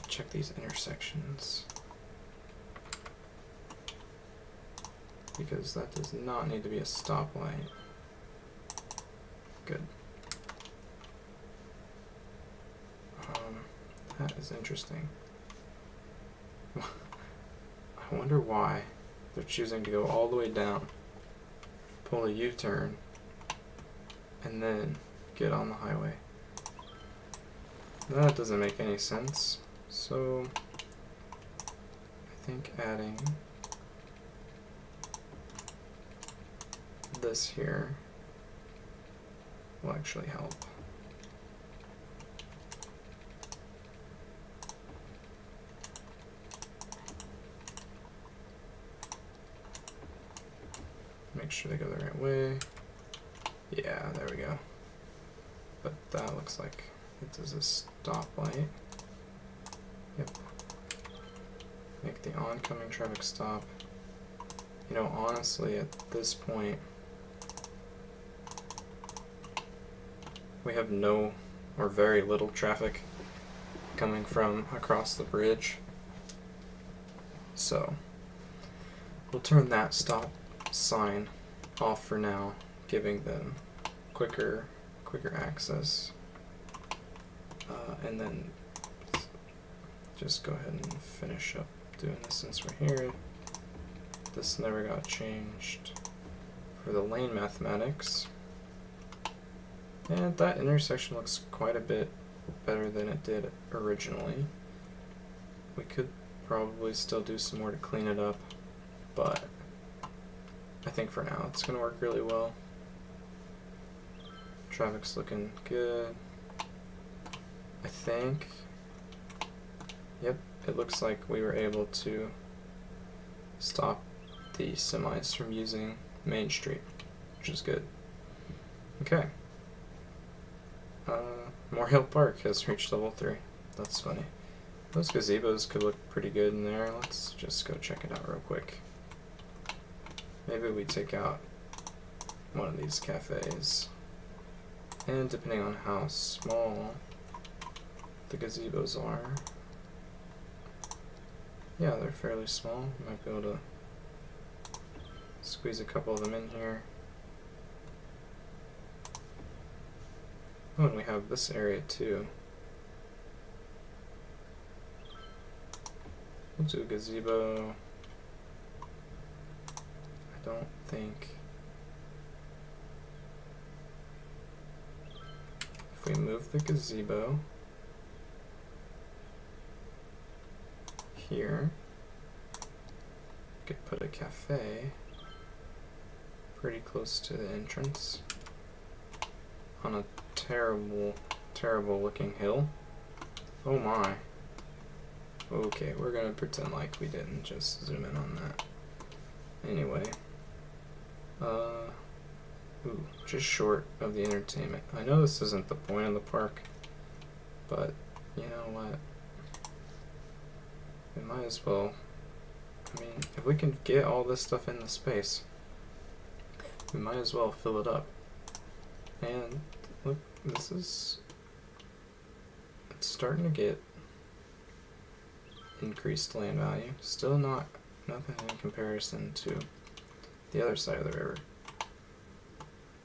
Check these intersections. Because that does not need to be a stoplight. Good. That is interesting. I wonder why they're choosing to go all the way down, pull a U-turn, and then get on the highway. That doesn't make any sense. So I think adding this here will actually help. Make sure they go the right way. Yeah, there we go. But that looks like it does a stoplight. Yep. Make the oncoming traffic stop. You know, honestly, at this point, we have no or very little traffic coming from across the bridge. So, we'll turn that stop sign off for now, giving them quicker access. And then just go ahead and finish up doing this since we're here. This never got changed. For the lane mathematics, and that intersection looks quite a bit better than it did originally. We could probably still do some more to clean it up, but I think for now it's going to work really well. Traffic's looking good. I think, yep, it looks like we were able to stop the semis from using Main Street, which is good. Okay. Morehill Park has reached level 3. That's funny. Those gazebos could look pretty good in there. Let's just go check it out real quick. Maybe we take out one of these cafes. And depending on how small the gazebos are, yeah, they're fairly small. We might be able to squeeze a couple of them in here. Oh, and we have this area too. We'll do a gazebo. I don't think if we move the gazebo here, we could put a cafe pretty close to the entrance on a terrible, terrible looking hill. Oh my. Okay, we're gonna pretend like we didn't just zoom in on that. Anyway. Ooh, just short of the entertainment. I know this isn't the point of the park, but you know what? We might as well. I mean, if we can get all this stuff in the space, we might as well fill it up. And look, this is, it's starting to get increased land value. Still not nothing in comparison to the other side of the river.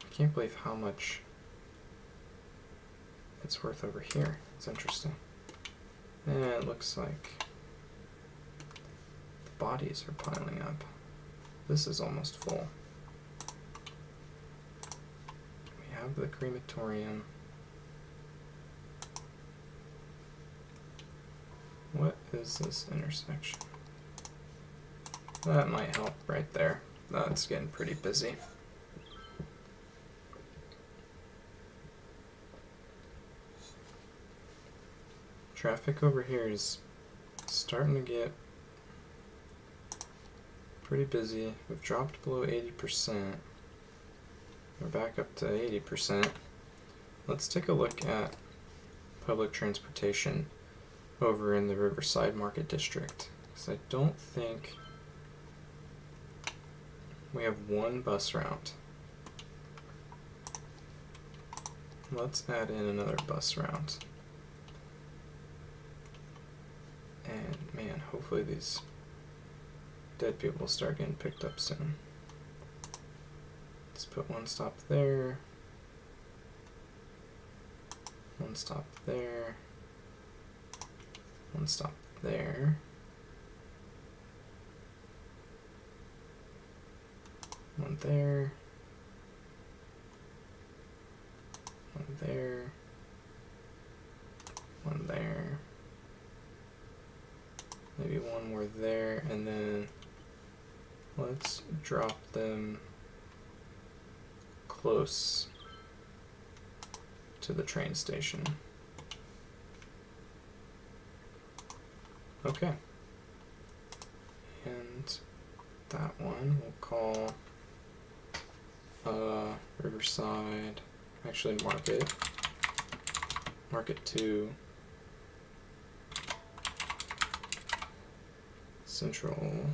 I can't believe how much it's worth over here. It's interesting. And it looks like the bodies are piling up. This is almost full. We have the crematorium. What is this intersection? That might help right there. That's getting pretty busy. Traffic over here is starting to get pretty busy. We've dropped below 80%. We're back up to 80%. Let's take a look at public transportation over in the Riverside Market District, because I don't think we have one bus route. Let's add in another bus route. And man, hopefully these dead people will start getting picked up soon. Let's put one stop there. One stop there. One stop there. One there. One there. One there. Maybe one more there, and then let's drop them close to the train station. Okay. And that one we'll call Riverside, actually Market 2, Central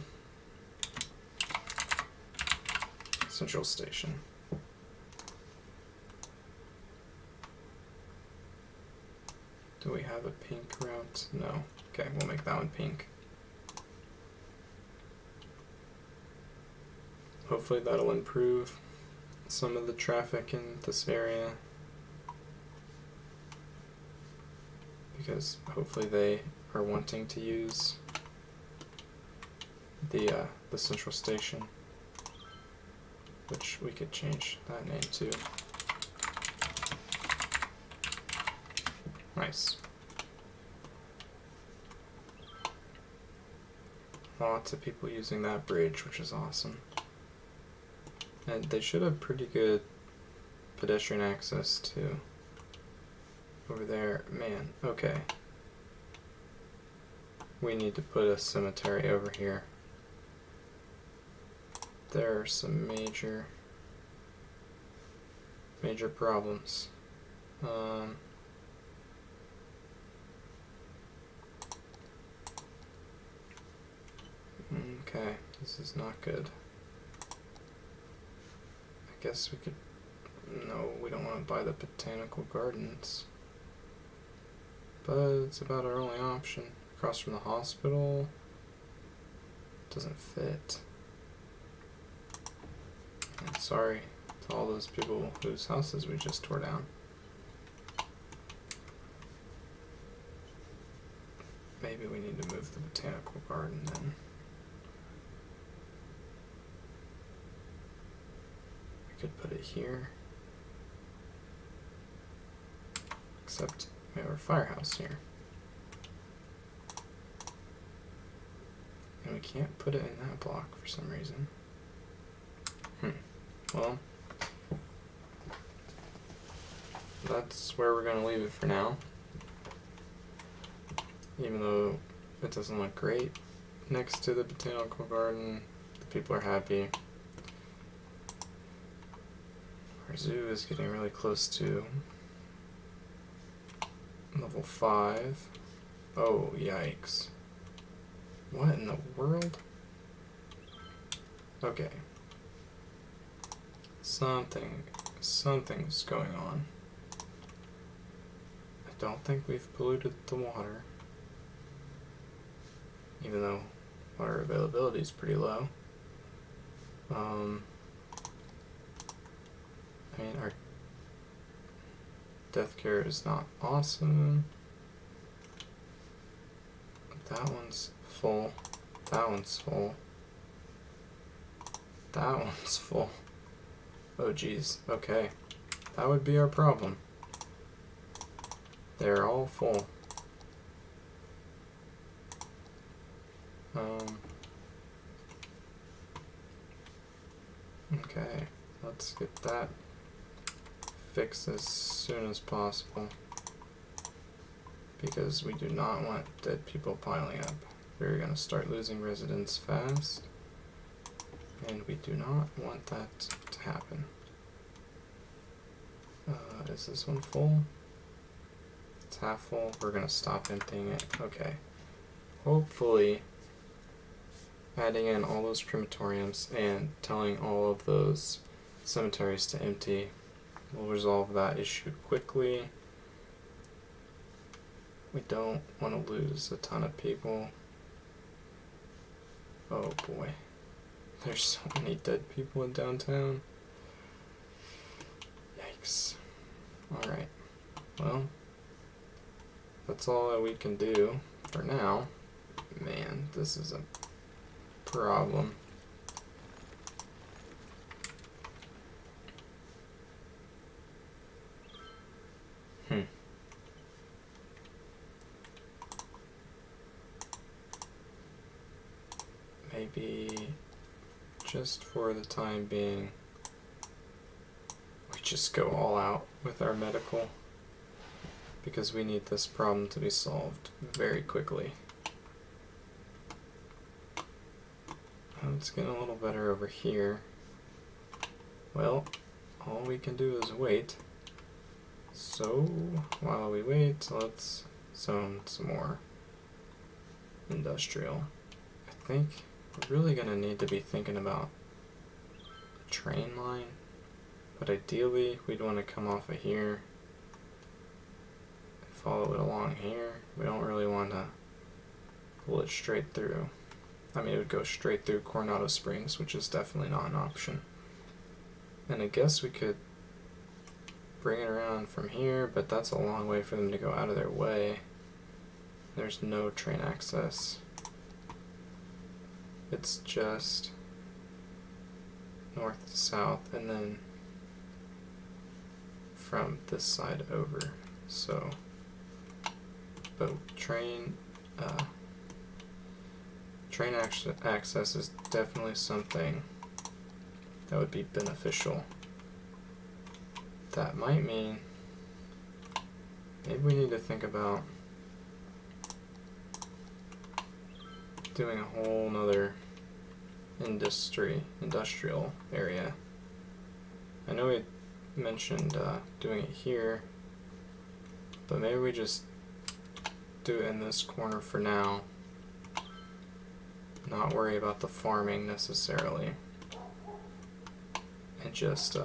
Station. Do we have a pink route? No. Okay, we'll make that one pink. Hopefully that'll improve some of the traffic in this area, because hopefully they are wanting to use the central station, which we could change that name to. Nice. Lots of people using that bridge, which is awesome. And they should have pretty good pedestrian access too. Over there, man, okay. We need to put a cemetery over here. There are some major problems. Okay, this is not good. I guess we could, no, we don't want to buy the botanical gardens, but it's about our only option. Across from the hospital doesn't fit. And sorry to all those people whose houses we just tore down. Maybe we need to move the botanical garden then. We could put it here. except we have our firehouse here. And we can't put it in that block for some reason. Well, that's where we're going to leave it for now. Even though it doesn't look great next to the botanical garden, the people are happy. Our zoo is getting really close to level 5. Oh, yikes. What in the world? Okay. Something's going on. I don't think we've polluted the water. Even though water availability is pretty low. I mean, our death care is not awesome. That one's full. That one's full. That one's full. Oh geez, okay. That would be our problem. They're all full. Okay, let's get that fixed as soon as possible, because we do not want dead people piling up. We're going to start losing residents fast, and we do not want that to happen. Is this one full? It's half full. We're going to stop emptying it. Okay. Hopefully, adding in all those crematoriums and telling all of those cemeteries to empty will resolve that issue quickly. We don't want to lose a ton of people. Oh boy. There's so many dead people in downtown. Yikes. Alright. Well, that's all that we can do for now. Man, this is a problem. Maybe just for the time being, we just go all out with our medical, because we need this problem to be solved very quickly. It's getting a little better over here. Well, all we can do is wait. So, while we wait, let's zone some more industrial. I think we're really going to need to be thinking about a train line, but ideally we'd want to come off of here, follow it along here. We don't really want to pull it straight through. I mean, it would go straight through Coronado Springs, which is definitely not an option. And I guess we could bring it around from here, but that's a long way for them to go out of their way. There's no train access. It's just north to south, and then from this side over. So, but train access is definitely something that would be beneficial. That might mean maybe we need to think about doing a whole nother industrial area. I know we mentioned doing it here, but maybe we just do it in this corner for now, not worry about the farming necessarily, and just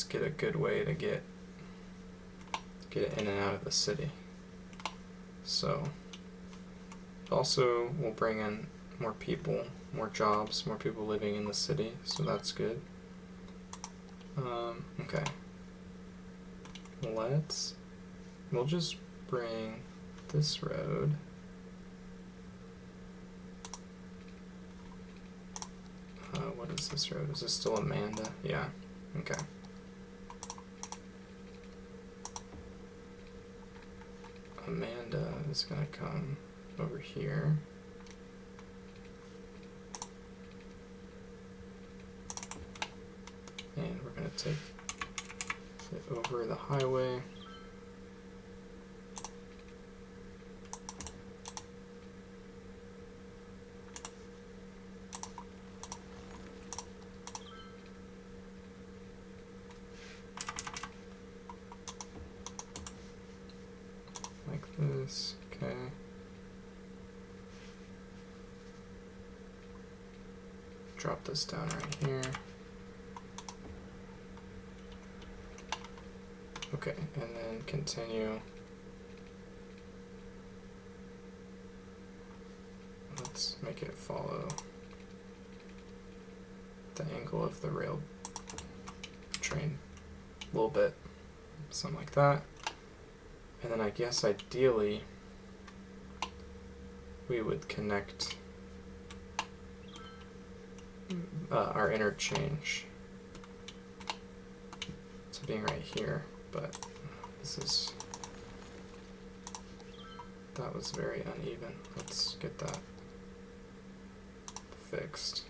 get a good way to get it in and out of the city. So also we'll bring in more people, more jobs, more people living in the city, so that's good. Okay. We'll just bring this road what is this road? Is this still Amanda? Yeah. Okay. Amanda is going to come over here. And we're going to take it over the highway. Like this, okay. Drop this down right here. Okay, and then continue. Let's make it follow the angle of the rail train a little bit, something like that. And then I guess ideally we would connect our interchange to being right here, but that was very uneven. Let's get that fixed.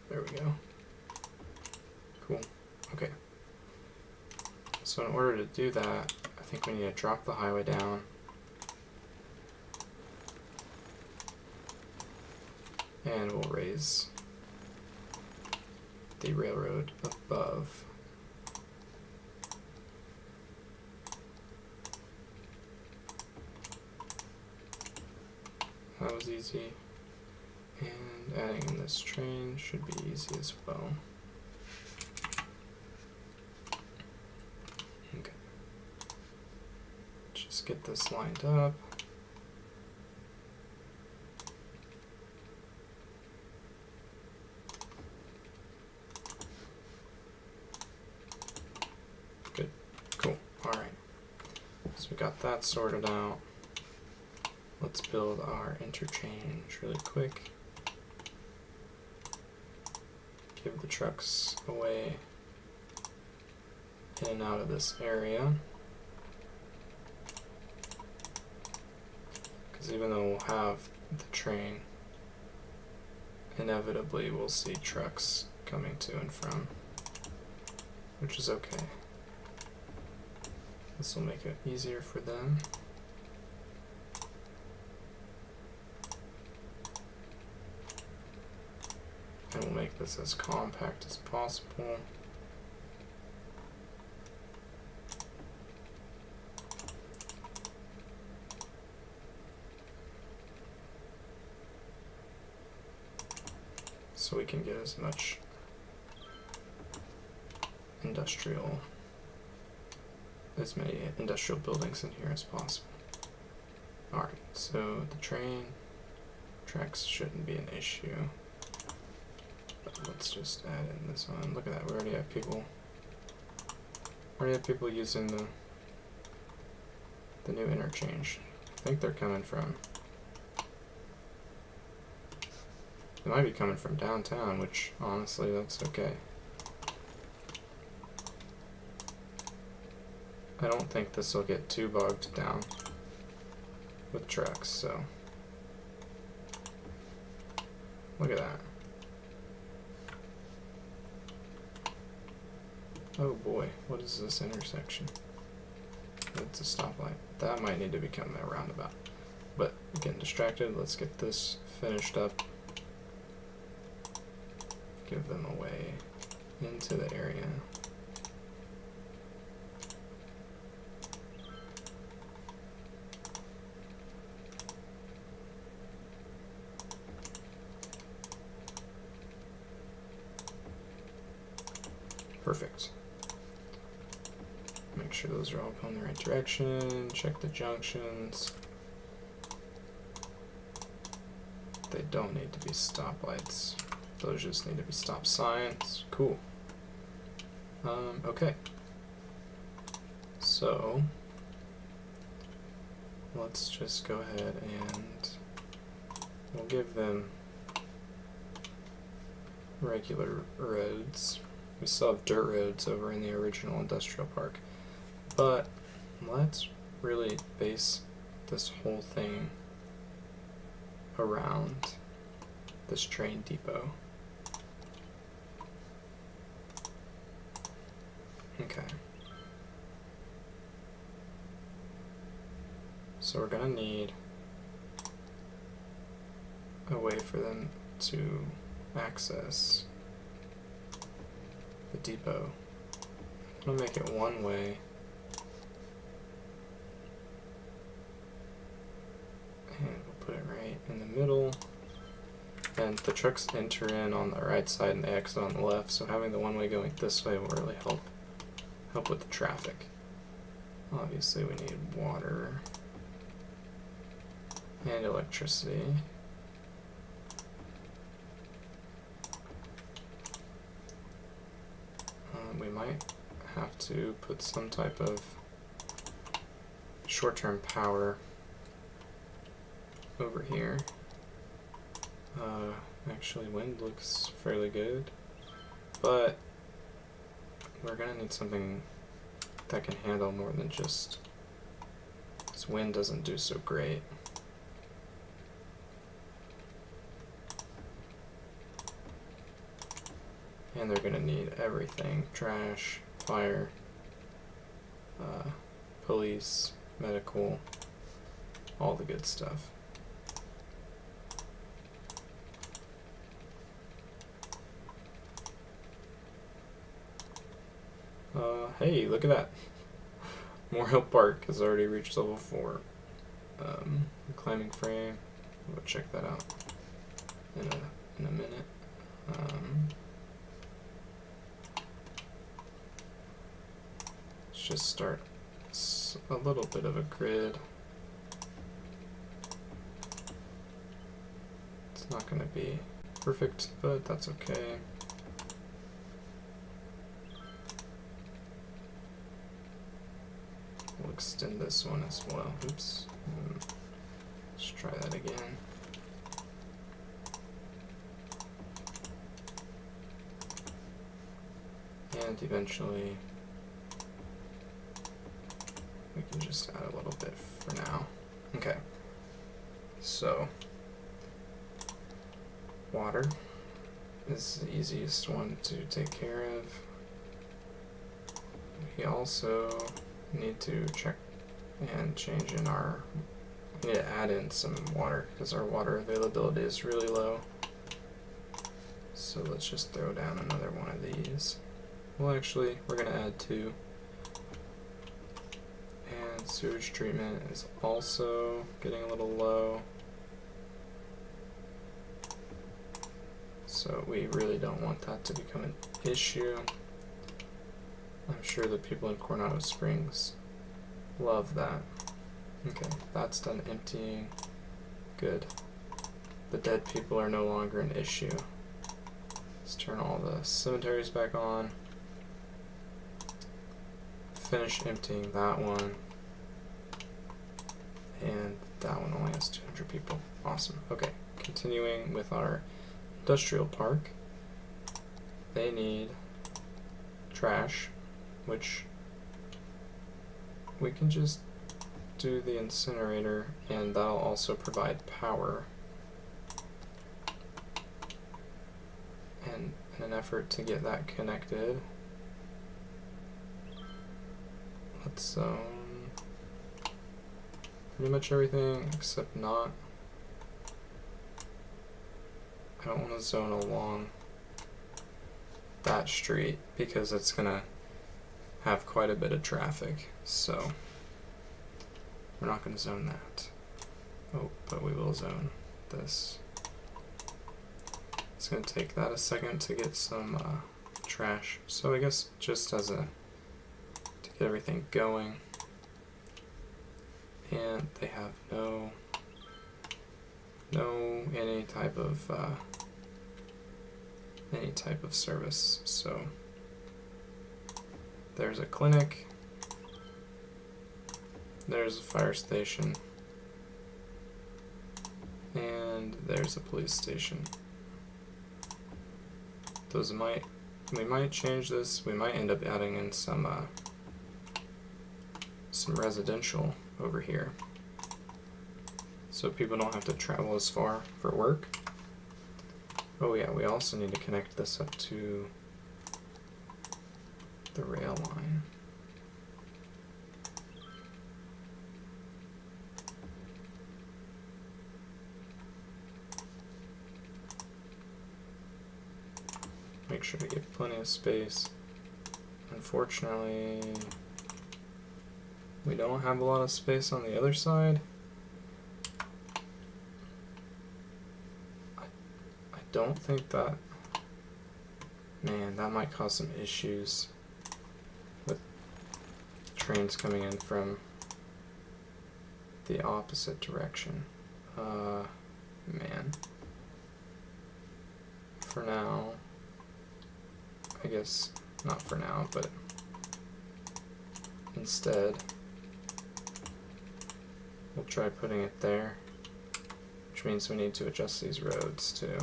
There we go. Cool. Okay. So in order to do that, I think we need to drop the highway down. And we'll raise the railroad above. That was easy. And adding in this train should be easy as well. Okay. Just get this lined up. Good. Cool. Alright. So we got that sorted out. Let's build our interchange really quick. Give the trucks away in and out of this area. Because even though we'll have the train, inevitably we'll see trucks coming to and from, which is okay. This will make it easier for them. And we'll make this as compact as possible. So we can get as much as many industrial buildings in here as possible. Alright, so the train tracks shouldn't be an issue. Let's just add in this one. Look at that, we already have people using the new interchange. I think they're coming from, they might be coming from downtown, which honestly that's okay. I don't think this will get too bogged down with trucks, so look at that. Oh boy, what is this intersection? It's a stoplight. That might need to become a roundabout. But getting distracted, let's get this finished up. Give them a way into the area. Perfect. Make sure those are all going the right direction. Check the junctions. They don't need to be stoplights. Those just need to be stop signs. Cool. Okay. So let's just go ahead and give them regular roads. We still have dirt roads over in the original industrial park. But let's really base this whole thing around this train depot. Okay. So we're gonna need a way for them to access the depot. I'm gonna make it one way. And we'll put it right in the middle. And the trucks enter in on the right side and they exit on the left, so having the one way going this way will really help with the traffic. Obviously we need water and electricity. We might have to put some type of short-term power over here. Actually, wind looks fairly good, but we're gonna need something that can handle more than just, this wind doesn't do so great. And they're gonna need everything: trash, fire, police, medical, all the good stuff. Hey, look at that. Morehill Park has already reached level 4. Climbing frame, we'll check that out in a minute. Let's just start a little bit of a grid. It's not going to be perfect, but that's okay. We'll extend this one as well. Oops. Let's try that again. And eventually we can just add a little bit for now. Okay. So water is the easiest one to take care of. We also need to check and change in our, we need to add in some water because our water availability is really low. So let's just throw down another one of these. Well, actually, we're going to add 2. And sewage treatment is also getting a little low. So we really don't want that to become an issue. I'm sure the people in Coronado Springs love that. Okay, that's done emptying. Good. The dead people are no longer an issue. Let's turn all the cemeteries back on. Finish emptying that one. And that one only has 200 people. Awesome. Okay, continuing with our industrial park. They need trash, which we can just do the incinerator, and that'll also provide power. And in an effort to get that connected, let's zone pretty much everything except not. I don't want to zone along that street because it's gonna have quite a bit of traffic, so we're not going to zone that. Oh, but we will zone this. It's going to take that a second to get some trash. So I guess just as to get everything going. And they have no any type of service. So there's a clinic, there's a fire station, and And there's a police station. We might change this. We might end up adding in some residential over here, so people don't have to travel as far for work. Oh yeah, we also need to connect this up to the rail line. Make sure to give plenty of space. Unfortunately, we don't have a lot of space on the other side. I don't think that... Man, that might cause some issues with trains coming in from the opposite direction. Man. For now, I guess not for now, but instead we'll try putting it there, which means we need to adjust these roads too.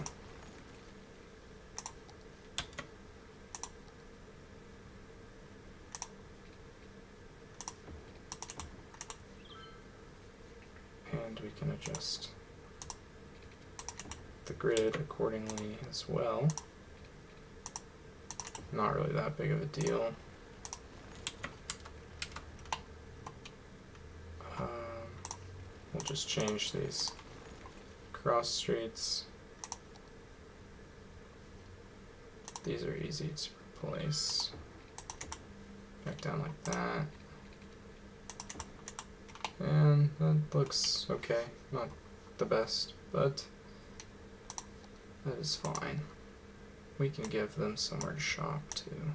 And we can adjust the grid accordingly as well. Not really that big of a deal. We'll just change these cross streets. These are easy to replace. Back down like that. And that looks okay. Not the best, but that is fine. We can give them somewhere to shop too.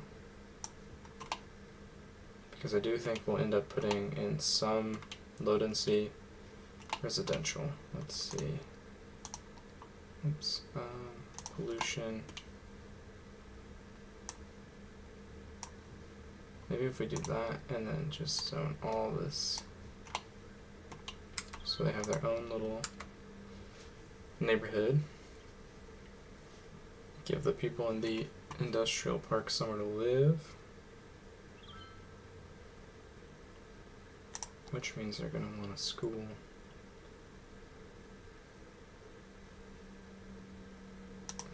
Because I do think we'll end up putting in some low density residential. Let's see. Oops. Pollution. Maybe if we do that and then just zone all this so they have their own little neighborhood. Give the people in the industrial park somewhere to live. Which means they're going to want a school.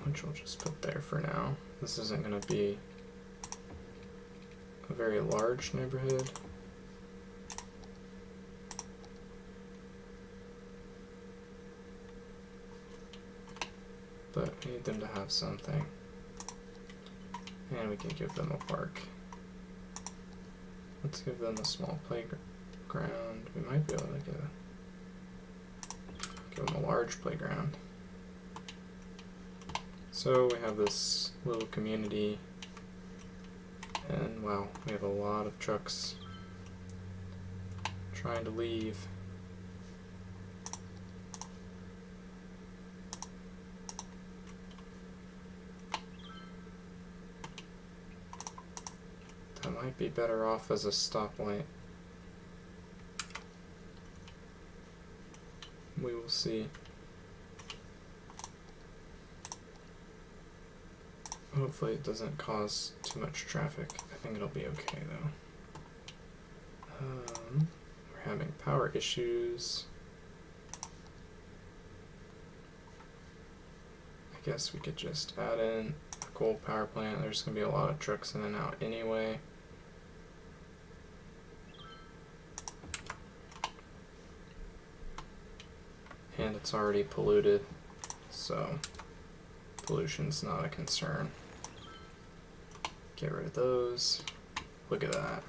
Which we'll just put there for now. This isn't going to be a very large neighborhood. But we need them to have something. And we can give them a park. Let's give them a small playground. We might be able to give them a large playground. So we have this little community, and wow, we have a lot of trucks trying to leave. That might be better off as a stoplight. We will see. Hopefully it doesn't cause too much traffic. I think it'll be okay though. We're having power issues. I guess we could just add in a coal power plant. There's going to be a lot of trucks in and out anyway. And it's already polluted, so pollution's not a concern. Get rid of those. Look at that.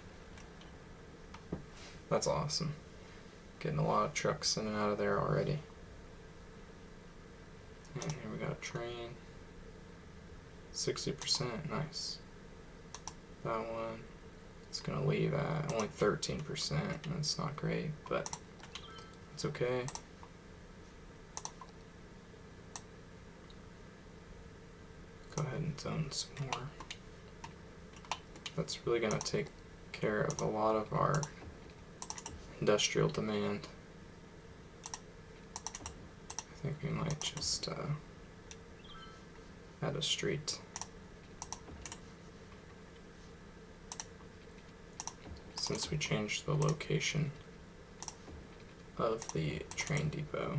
That's awesome. Getting a lot of trucks in and out of there already. And here we got a train. 60%, nice. That one, it's gonna leave at only 13%. That's not great, but it's okay. Go ahead and zone some more. That's really going to take care of a lot of our industrial demand. I think we might might just add a street. Since we changed the location of the train depot.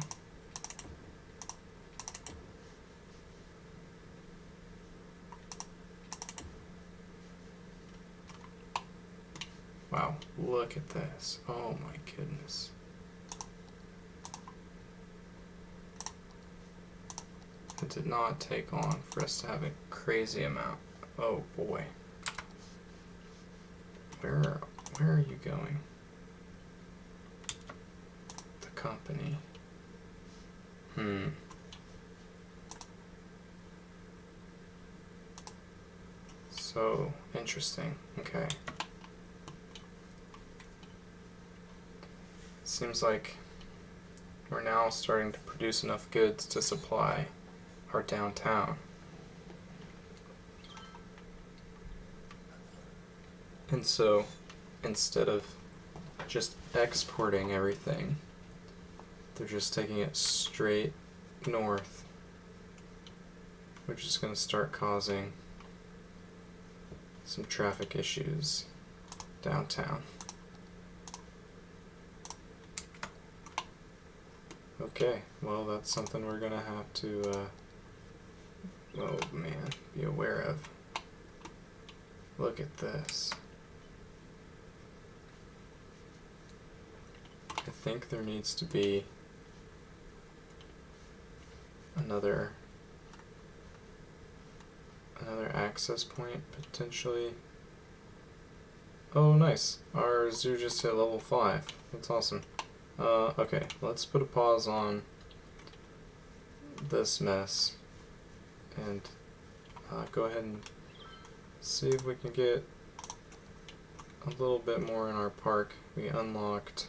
Wow, look at this. Oh my goodness. It did not take long for us to have a crazy amount. Oh boy. Where are you going? The company. So interesting. Okay. Seems like we're now starting to produce enough goods to supply our downtown. And so instead of just exporting everything, they're just taking it straight north, which is going to start causing some traffic issues downtown. Okay, well that's something we're going to have to, oh man, be aware of. Look at this. I think there needs to be another access point potentially. Oh nice, our zoo just hit level 5. That's awesome. Okay, let's put a pause on this mess and go ahead and see if we can get a little bit more in our park. We unlocked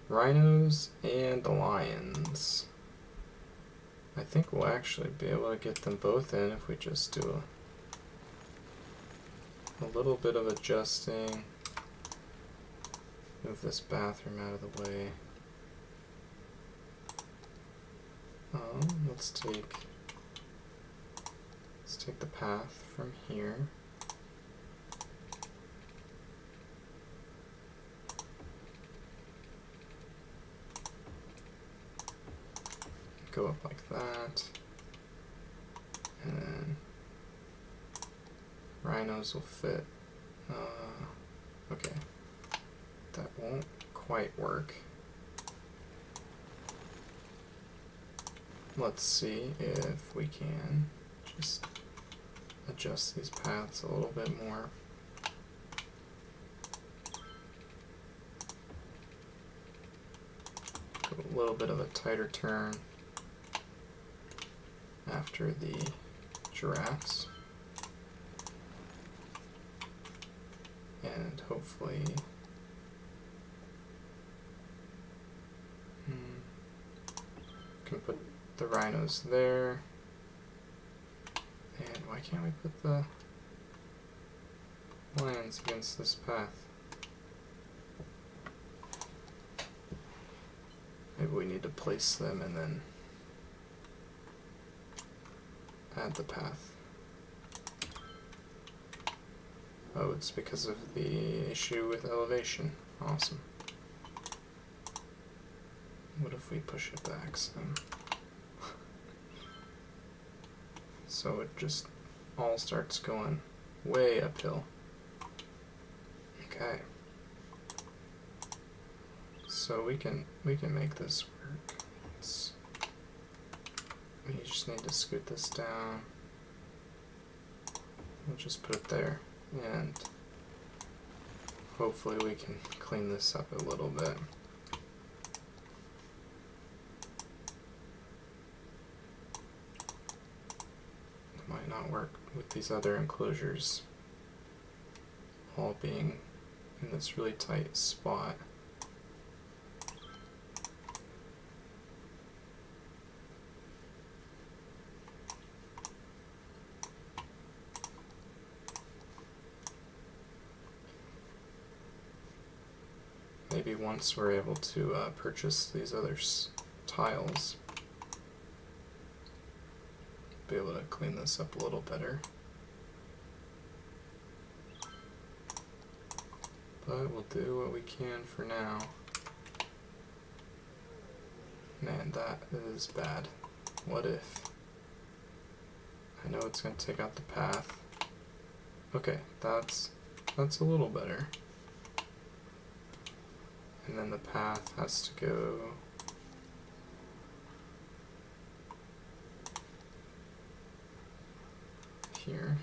rhinos and lions. I think we'll actually be able to get them both in if we just do a little bit of adjusting. Move this bathroom out of the way. Let's take the path from here. Go up like that, and then rhinos will fit. Okay, that won't quite work. Let's see if we can just adjust these paths a little bit more. Go a little bit of a tighter turn after the giraffes, and hopefully can put the rhinos there. And why can't we put the lions against this path? Maybe we need to place them and then add the path. Oh, it's because of the issue with elevation. Awesome. What if we push it back some? So it just all starts going way uphill. Okay. So we can make this work. We just need to scoot this down. We'll just put it there, and hopefully we can clean this up a little bit. It might not work with these other enclosures all being in this really tight spot. Maybe once we're able to purchase these other tiles, be able to clean this up a little better. But we'll do what we can for now. Man, that is bad. What if? I know it's going to take out the path. Okay, that's a little better. And then the path has to go here.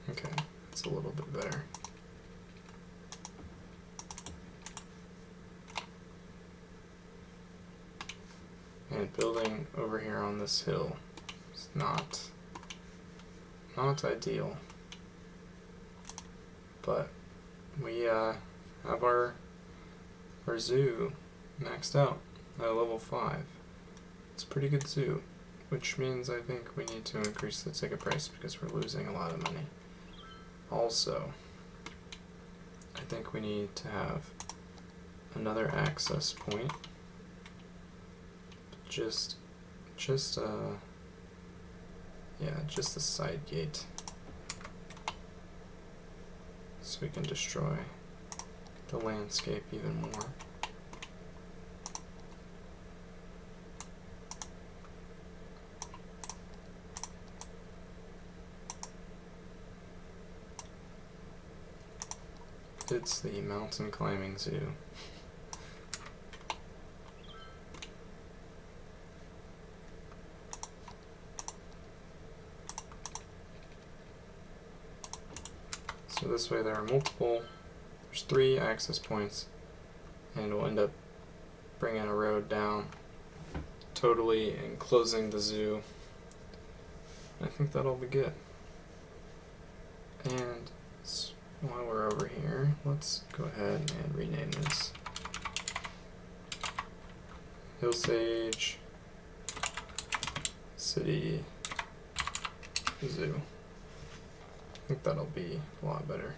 Okay, that's a little bit better. And building over here on this hill is not ideal. But we have our zoo maxed out at level 5. It's a pretty good zoo, which means I think we need to increase the ticket price because we're losing a lot of money. Also, I think we need to have another access point. Just a side gate, so we can destroy the landscape even more. It's the mountain climbing zoo. So this way there's 3 access points, and we'll end up bringing a road down, totally enclosing the zoo. I think that'll be good. And while we're over here, let's go ahead and rename this Hillsage City Zoo. I think that'll be a lot better.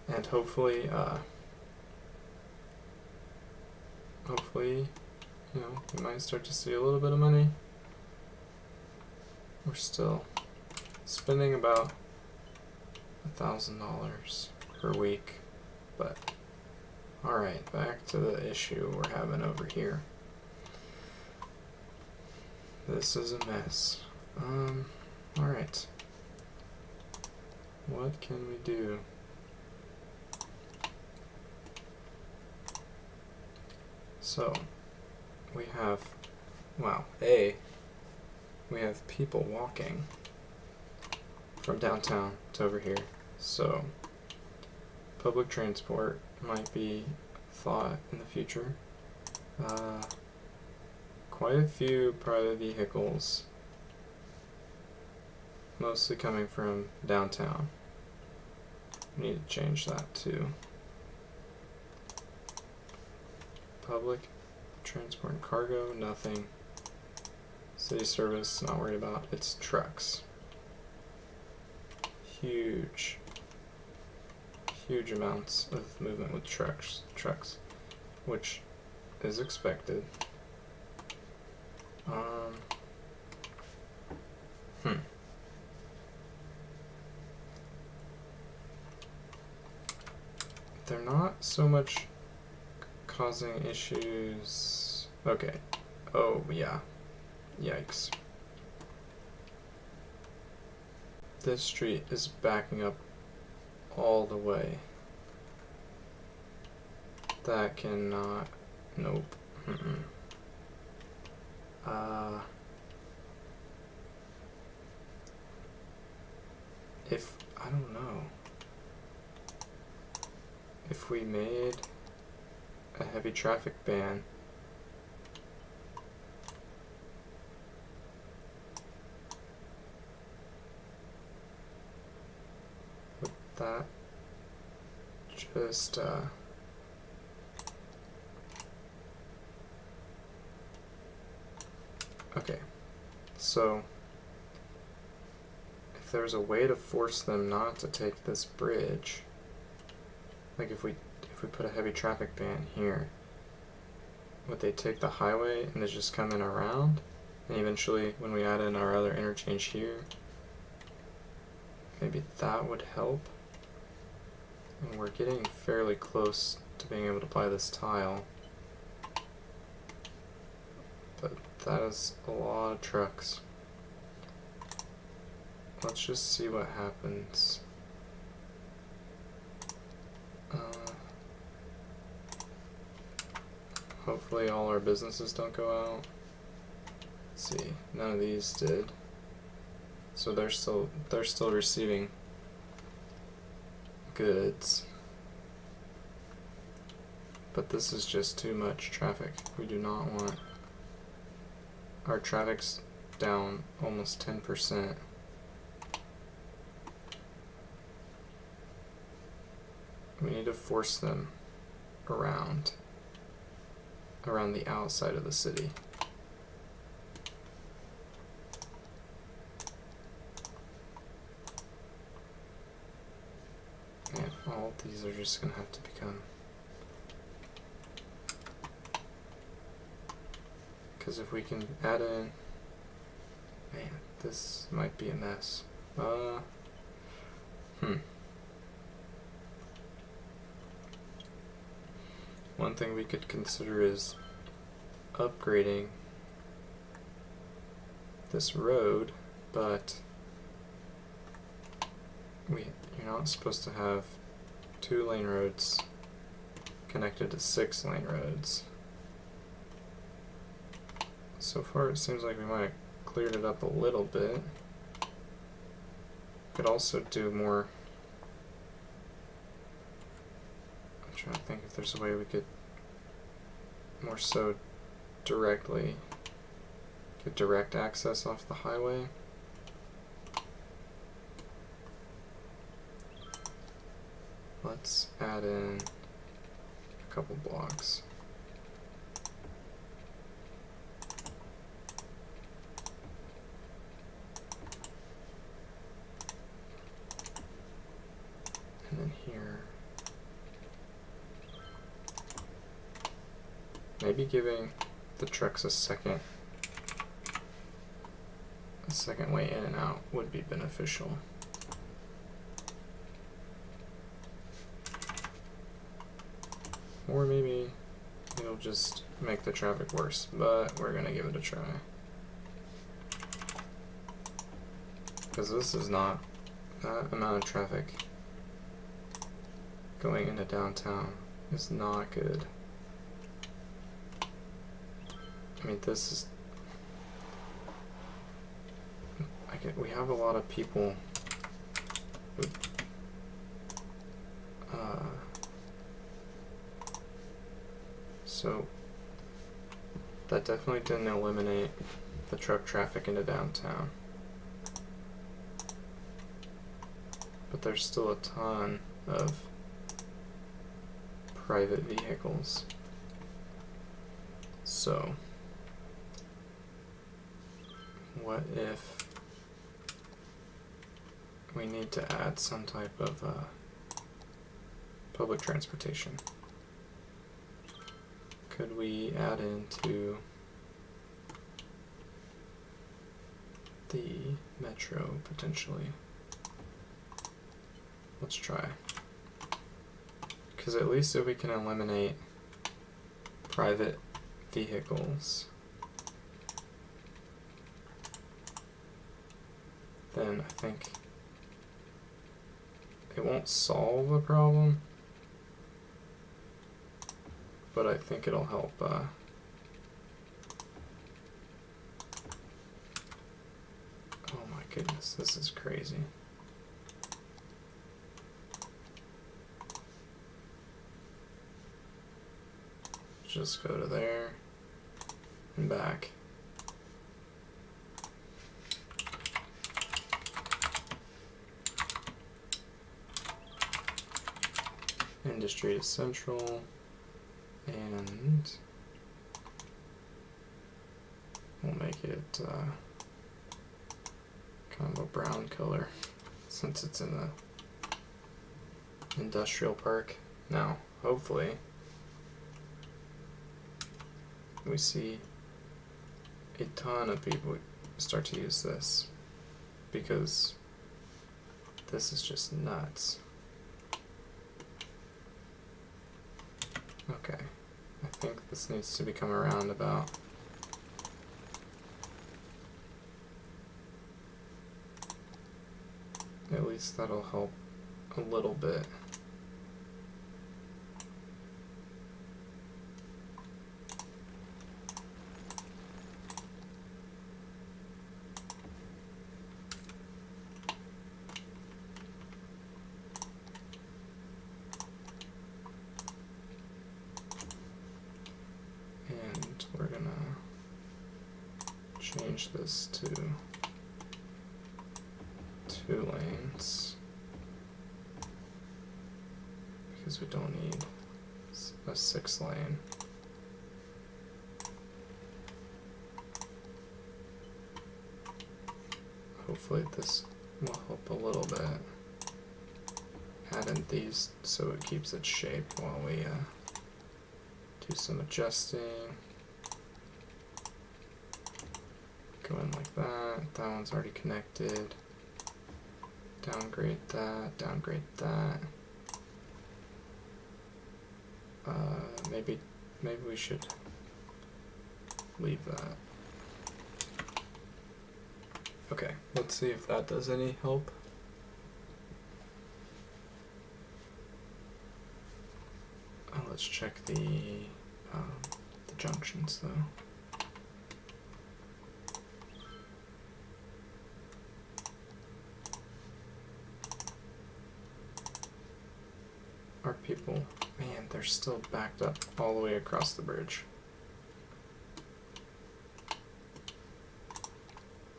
And hopefully, you know, we might start to see a little bit of money. We're still spending about $1,000 per week, but alright, back to the issue we're having over here. This is a mess. Alright. What can we do? So, we have, we have people walking from downtown to over here. So, public transport might be thought in the future. Quite a few private vehicles, mostly coming from downtown. We need to change that too. Public transport and cargo, nothing. City service, not worried about. It's trucks. Huge amounts of movement with trucks, which is expected. They're not so much causing issues. Okay. Oh, yeah. Yikes. This street is backing up all the way. That cannot. Nope. If I don't know. If we made a heavy traffic ban, would that just okay. So if there's a way to force them not to take this bridge, like if we put a heavy traffic ban here, would they take the highway and they just come in around? And eventually when we add in our other interchange here, maybe that would help. And we're getting fairly close to being able to buy this tile. But that is a lot of trucks. Let's just see what happens. Hopefully all our businesses don't go out. Let's see, none of these did. So they're still receiving goods. But this is just too much traffic. We do not want our traffic's down almost 10%. We need to force them around the outside of the city. And all of these are just going to have to become, because if we can add in, man, this might be a mess. One thing we could consider is upgrading this road, but you're not supposed to have 2-lane roads connected to 6-lane roads. So far it seems like we might have cleared it up a little bit. Could also do more. I'm trying to think if there's a way we could more so directly get direct access off the highway. Let's add in a couple blocks. And then here, maybe giving the trucks a second way in and out would be beneficial. Or maybe it'll just make the traffic worse, but we're gonna give it a try. Because this is not, that amount of traffic going into downtown is not good. I mean, this is, we have a lot of people who, so that definitely didn't eliminate the truck traffic into downtown. But there's still a ton of private vehicles. So what if we need to add some type of public transportation? Could we add into the metro potentially? Let's try. Because at least if we can eliminate private vehicles, then I think it won't solve the problem, but I think it'll help oh my goodness, this is crazy. Just go to there and back. Industry to Central, and we'll make it kind of a brown color since it's in the industrial park. Now, hopefully, we see a ton of people start to use this, because this is just nuts. Okay, I think this needs to become a roundabout. At least that'll help a little bit. And we're gonna change this to 2 lanes because we don't need a 6 lane. Hopefully this will help a little bit. Add in these so it keeps its shape while we do some adjusting. Go in like that. That one's already connected. Downgrade that, downgrade that. Maybe we should leave that. Okay, let's see if that does any help. Let's check the junctions though. Our people, man, they're still backed up all the way across the bridge.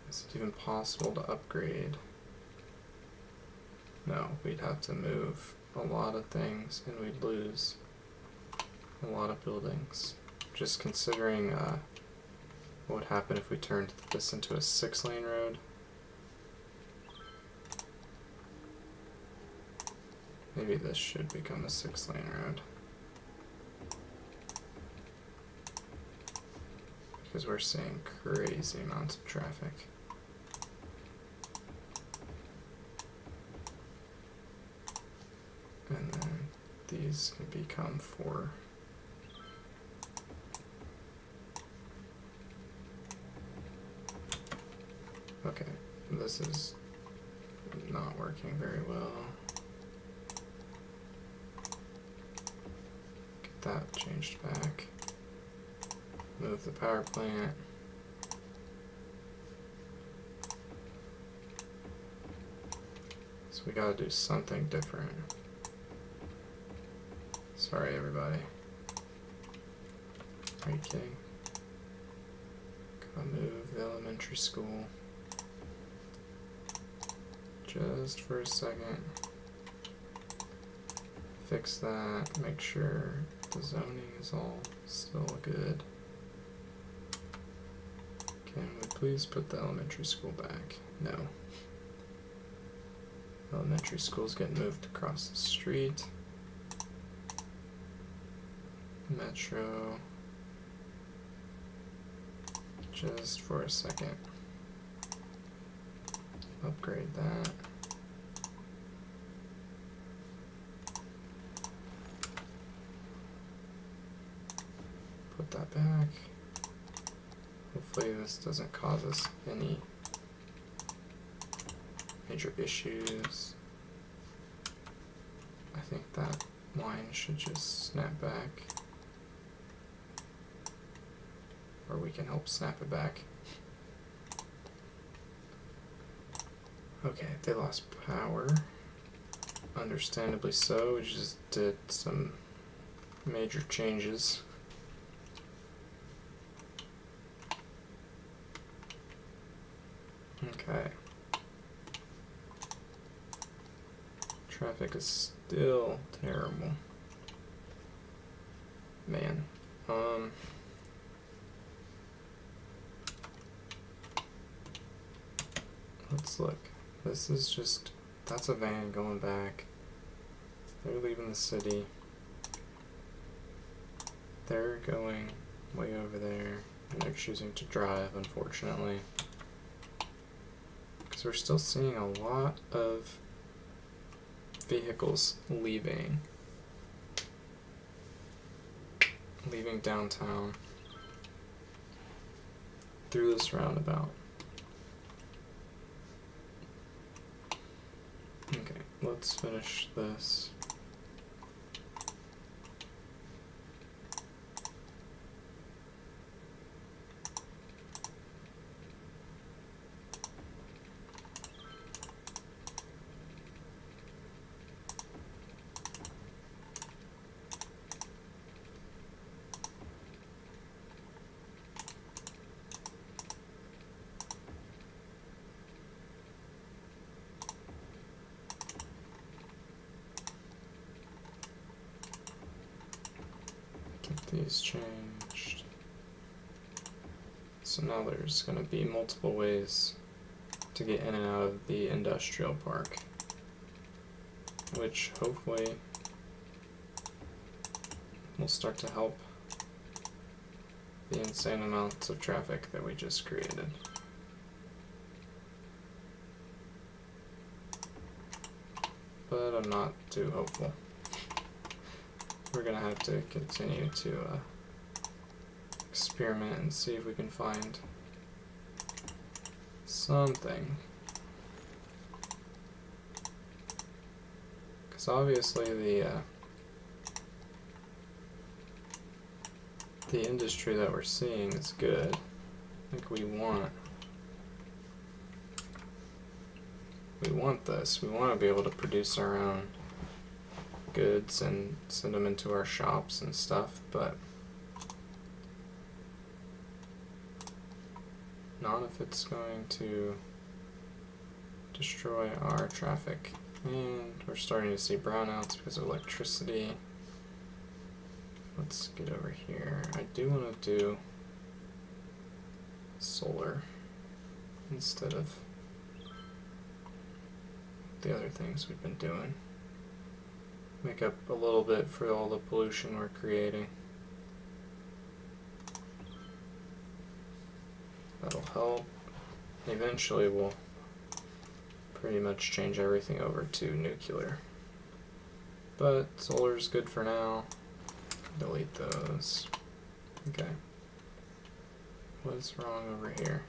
Is it even possible to upgrade? No, we'd have to move a lot of things and we'd lose a lot of buildings. Just considering what would happen if we turned this into a 6-lane road. Maybe this should become a 6-lane road. Because we're seeing crazy amounts of traffic. And then these can become 4. Okay, this is not working very well. Get that changed back. Move the power plant. So we gotta do something different. Sorry, everybody. Are you kidding? Gotta move the elementary school. Just for a second. Fix that. Make sure the zoning is all still good. Can we please put the elementary school back? No. Elementary school's getting moved across the street. Metro. Just for a second. Upgrade that. Put that back. Hopefully this doesn't cause us any major issues. I think that line should just snap back. Or we can help snap it back. Okay, they lost power. Understandably so, we just did some major changes. Okay. Traffic is still terrible. Man. let's look. This is just, that's a van going back. They're leaving the city. They're going way over there, and they're choosing to drive, unfortunately. Because we're still seeing a lot of vehicles leaving downtown through this roundabout. Okay, let's finish this. These changed. So now there's going to be multiple ways to get in and out of the industrial park, which hopefully will start to help the insane amounts of traffic that we just created. But I'm not too hopeful. We're gonna have to continue to experiment and see if we can find something. Because obviously the industry that we're seeing is good. Like we want this. We want to be able to produce our own goods and send them into our shops and stuff, but not if it's going to destroy our traffic. And we're starting to see brownouts because of electricity. Let's get over here. I do want to do solar instead of the other things we've been doing. Make up a little bit for all the pollution we're creating. That'll help. Eventually we'll pretty much change everything over to nuclear. But solar's good for now. Delete those. Okay. What's wrong over here?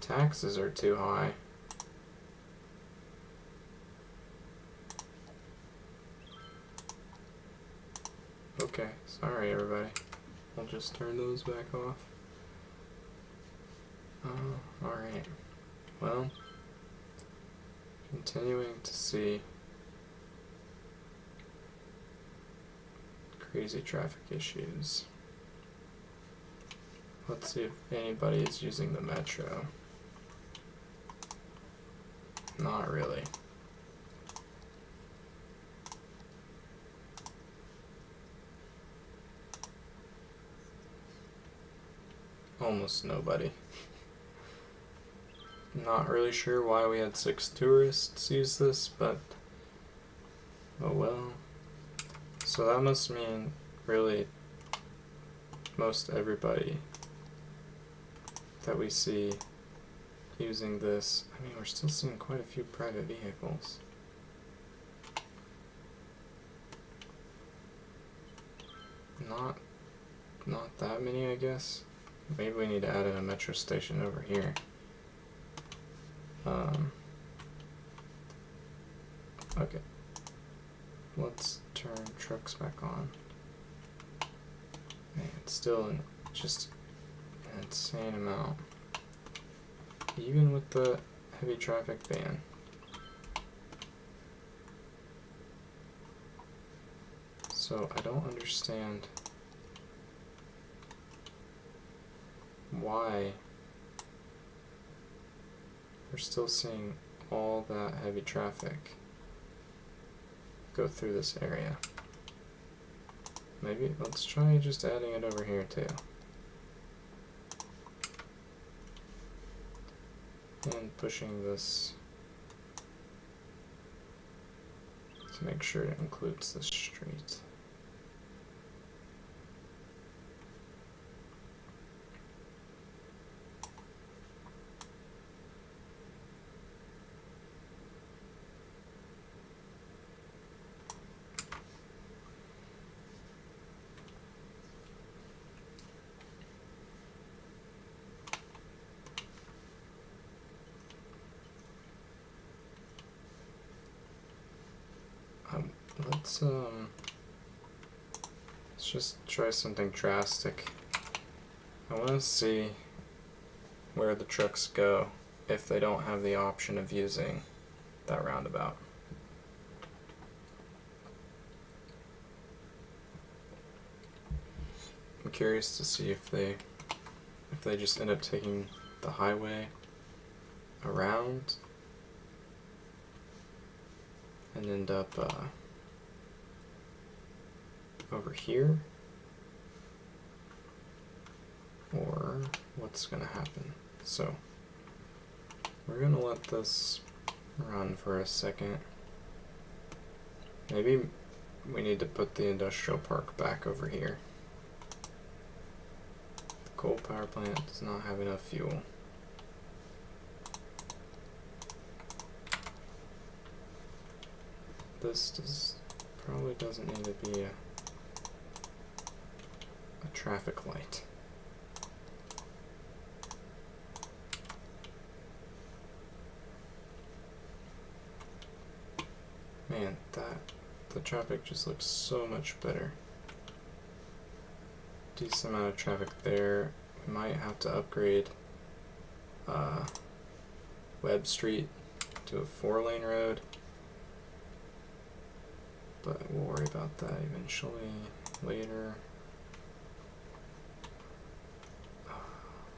Taxes are too high. Okay, sorry everybody. I'll just turn those back off. Alright. Well, continuing to see crazy traffic issues. Let's see if anybody is using the metro. Not really. Almost nobody. Not really sure why we had 6 tourists use this, but oh well. So that must mean really most everybody that we see using this. I mean, we're still seeing quite a few private vehicles. Not that many, I guess. Maybe we need to add in a metro station over here. Okay. Let's turn trucks back on. Man, it's still just an insane amount. Even with the heavy traffic ban. So I don't understand why we're still seeing all that heavy traffic go through this area. Maybe let's try just adding it over here too. and pushing this to make sure it includes the street. Let's just try something drastic. I want to see where the trucks go if they don't have the option of using that roundabout. I'm curious to see if they just end up taking the highway around and end up over here, or what's gonna happen. So we're gonna let this run for a second. Maybe we need to put the industrial park back over here. The coal power plant does not have enough fuel. This probably doesn't need to be a traffic light. Man, the traffic just looks so much better. Decent amount of traffic there. We might have to upgrade Webb Street to a 4-lane road, but we'll worry about that eventually later.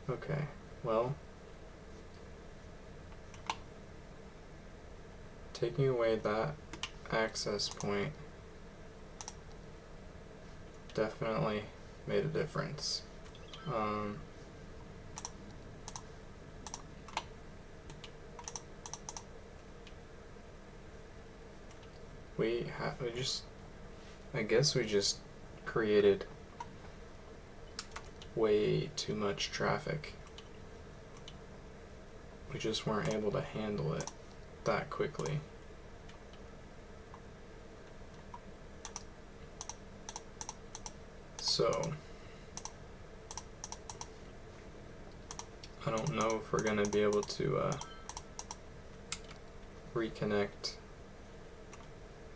Okay, well, taking away that access point definitely made a difference. I guess we just created way too much traffic. We just weren't able to handle it that quickly. So I don't know if we're gonna be able to reconnect.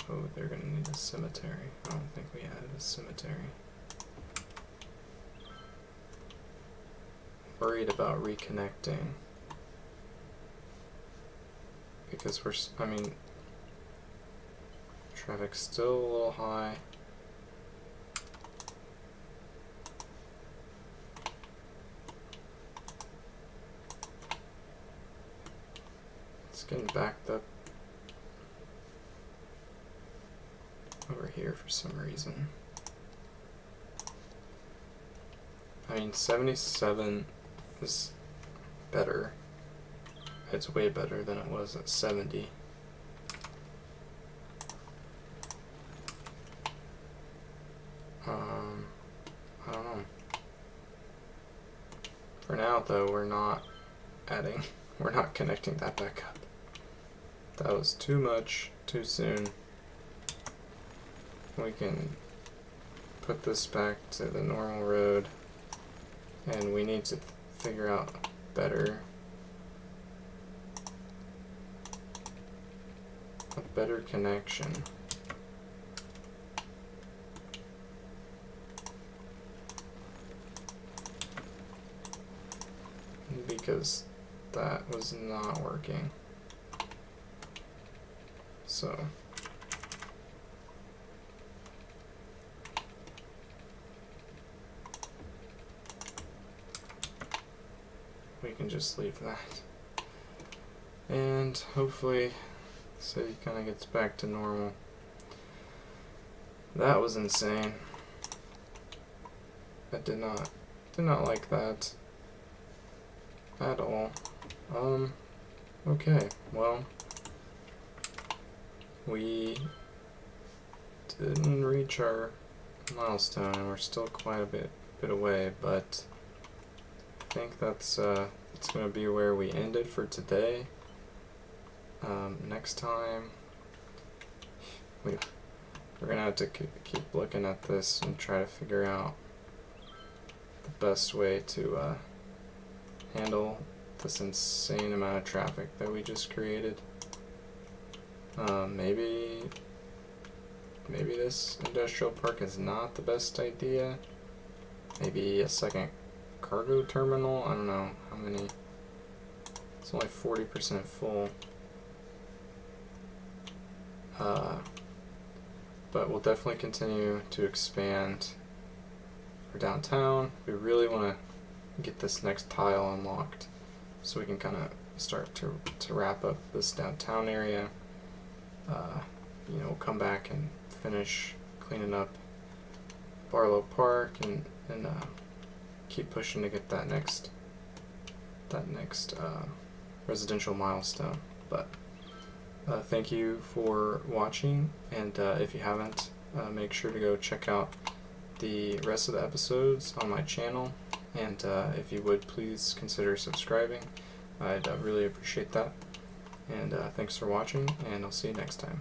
Oh, they're gonna need a cemetery. I don't think we added a cemetery. Worried about reconnecting because traffic's still a little high. It's getting backed up over here for some reason. 77 is better. It's way better than it was at 70. I don't know. For now though, we're not connecting that back up. That was too much, too soon. We can put this back to the normal road, and we need to figure out a better connection. Because that was not working. So we can just leave that. And hopefully the city kind of gets back to normal. That was insane. I did not like that at all. Okay, well, we didn't reach our milestone, and we're still quite a bit away, but I think that's going to be where we ended for today. Next time, we're going to have to keep looking at this and try to figure out the best way to handle this insane amount of traffic that we just created. Maybe this industrial park is not the best idea. Maybe a second cargo terminal. I don't know how many. It's only 40% full. But we'll definitely continue to expand our downtown. We really want to get this next tile unlocked so we can kind of start to wrap up this downtown area. We'll come back and finish cleaning up Barlow Park and keep pushing to get that next residential milestone. But thank you for watching, and if you haven't, make sure to go check out the rest of the episodes on my channel, and if you would, please consider subscribing. I'd really appreciate that. And thanks for watching, and I'll see you next time.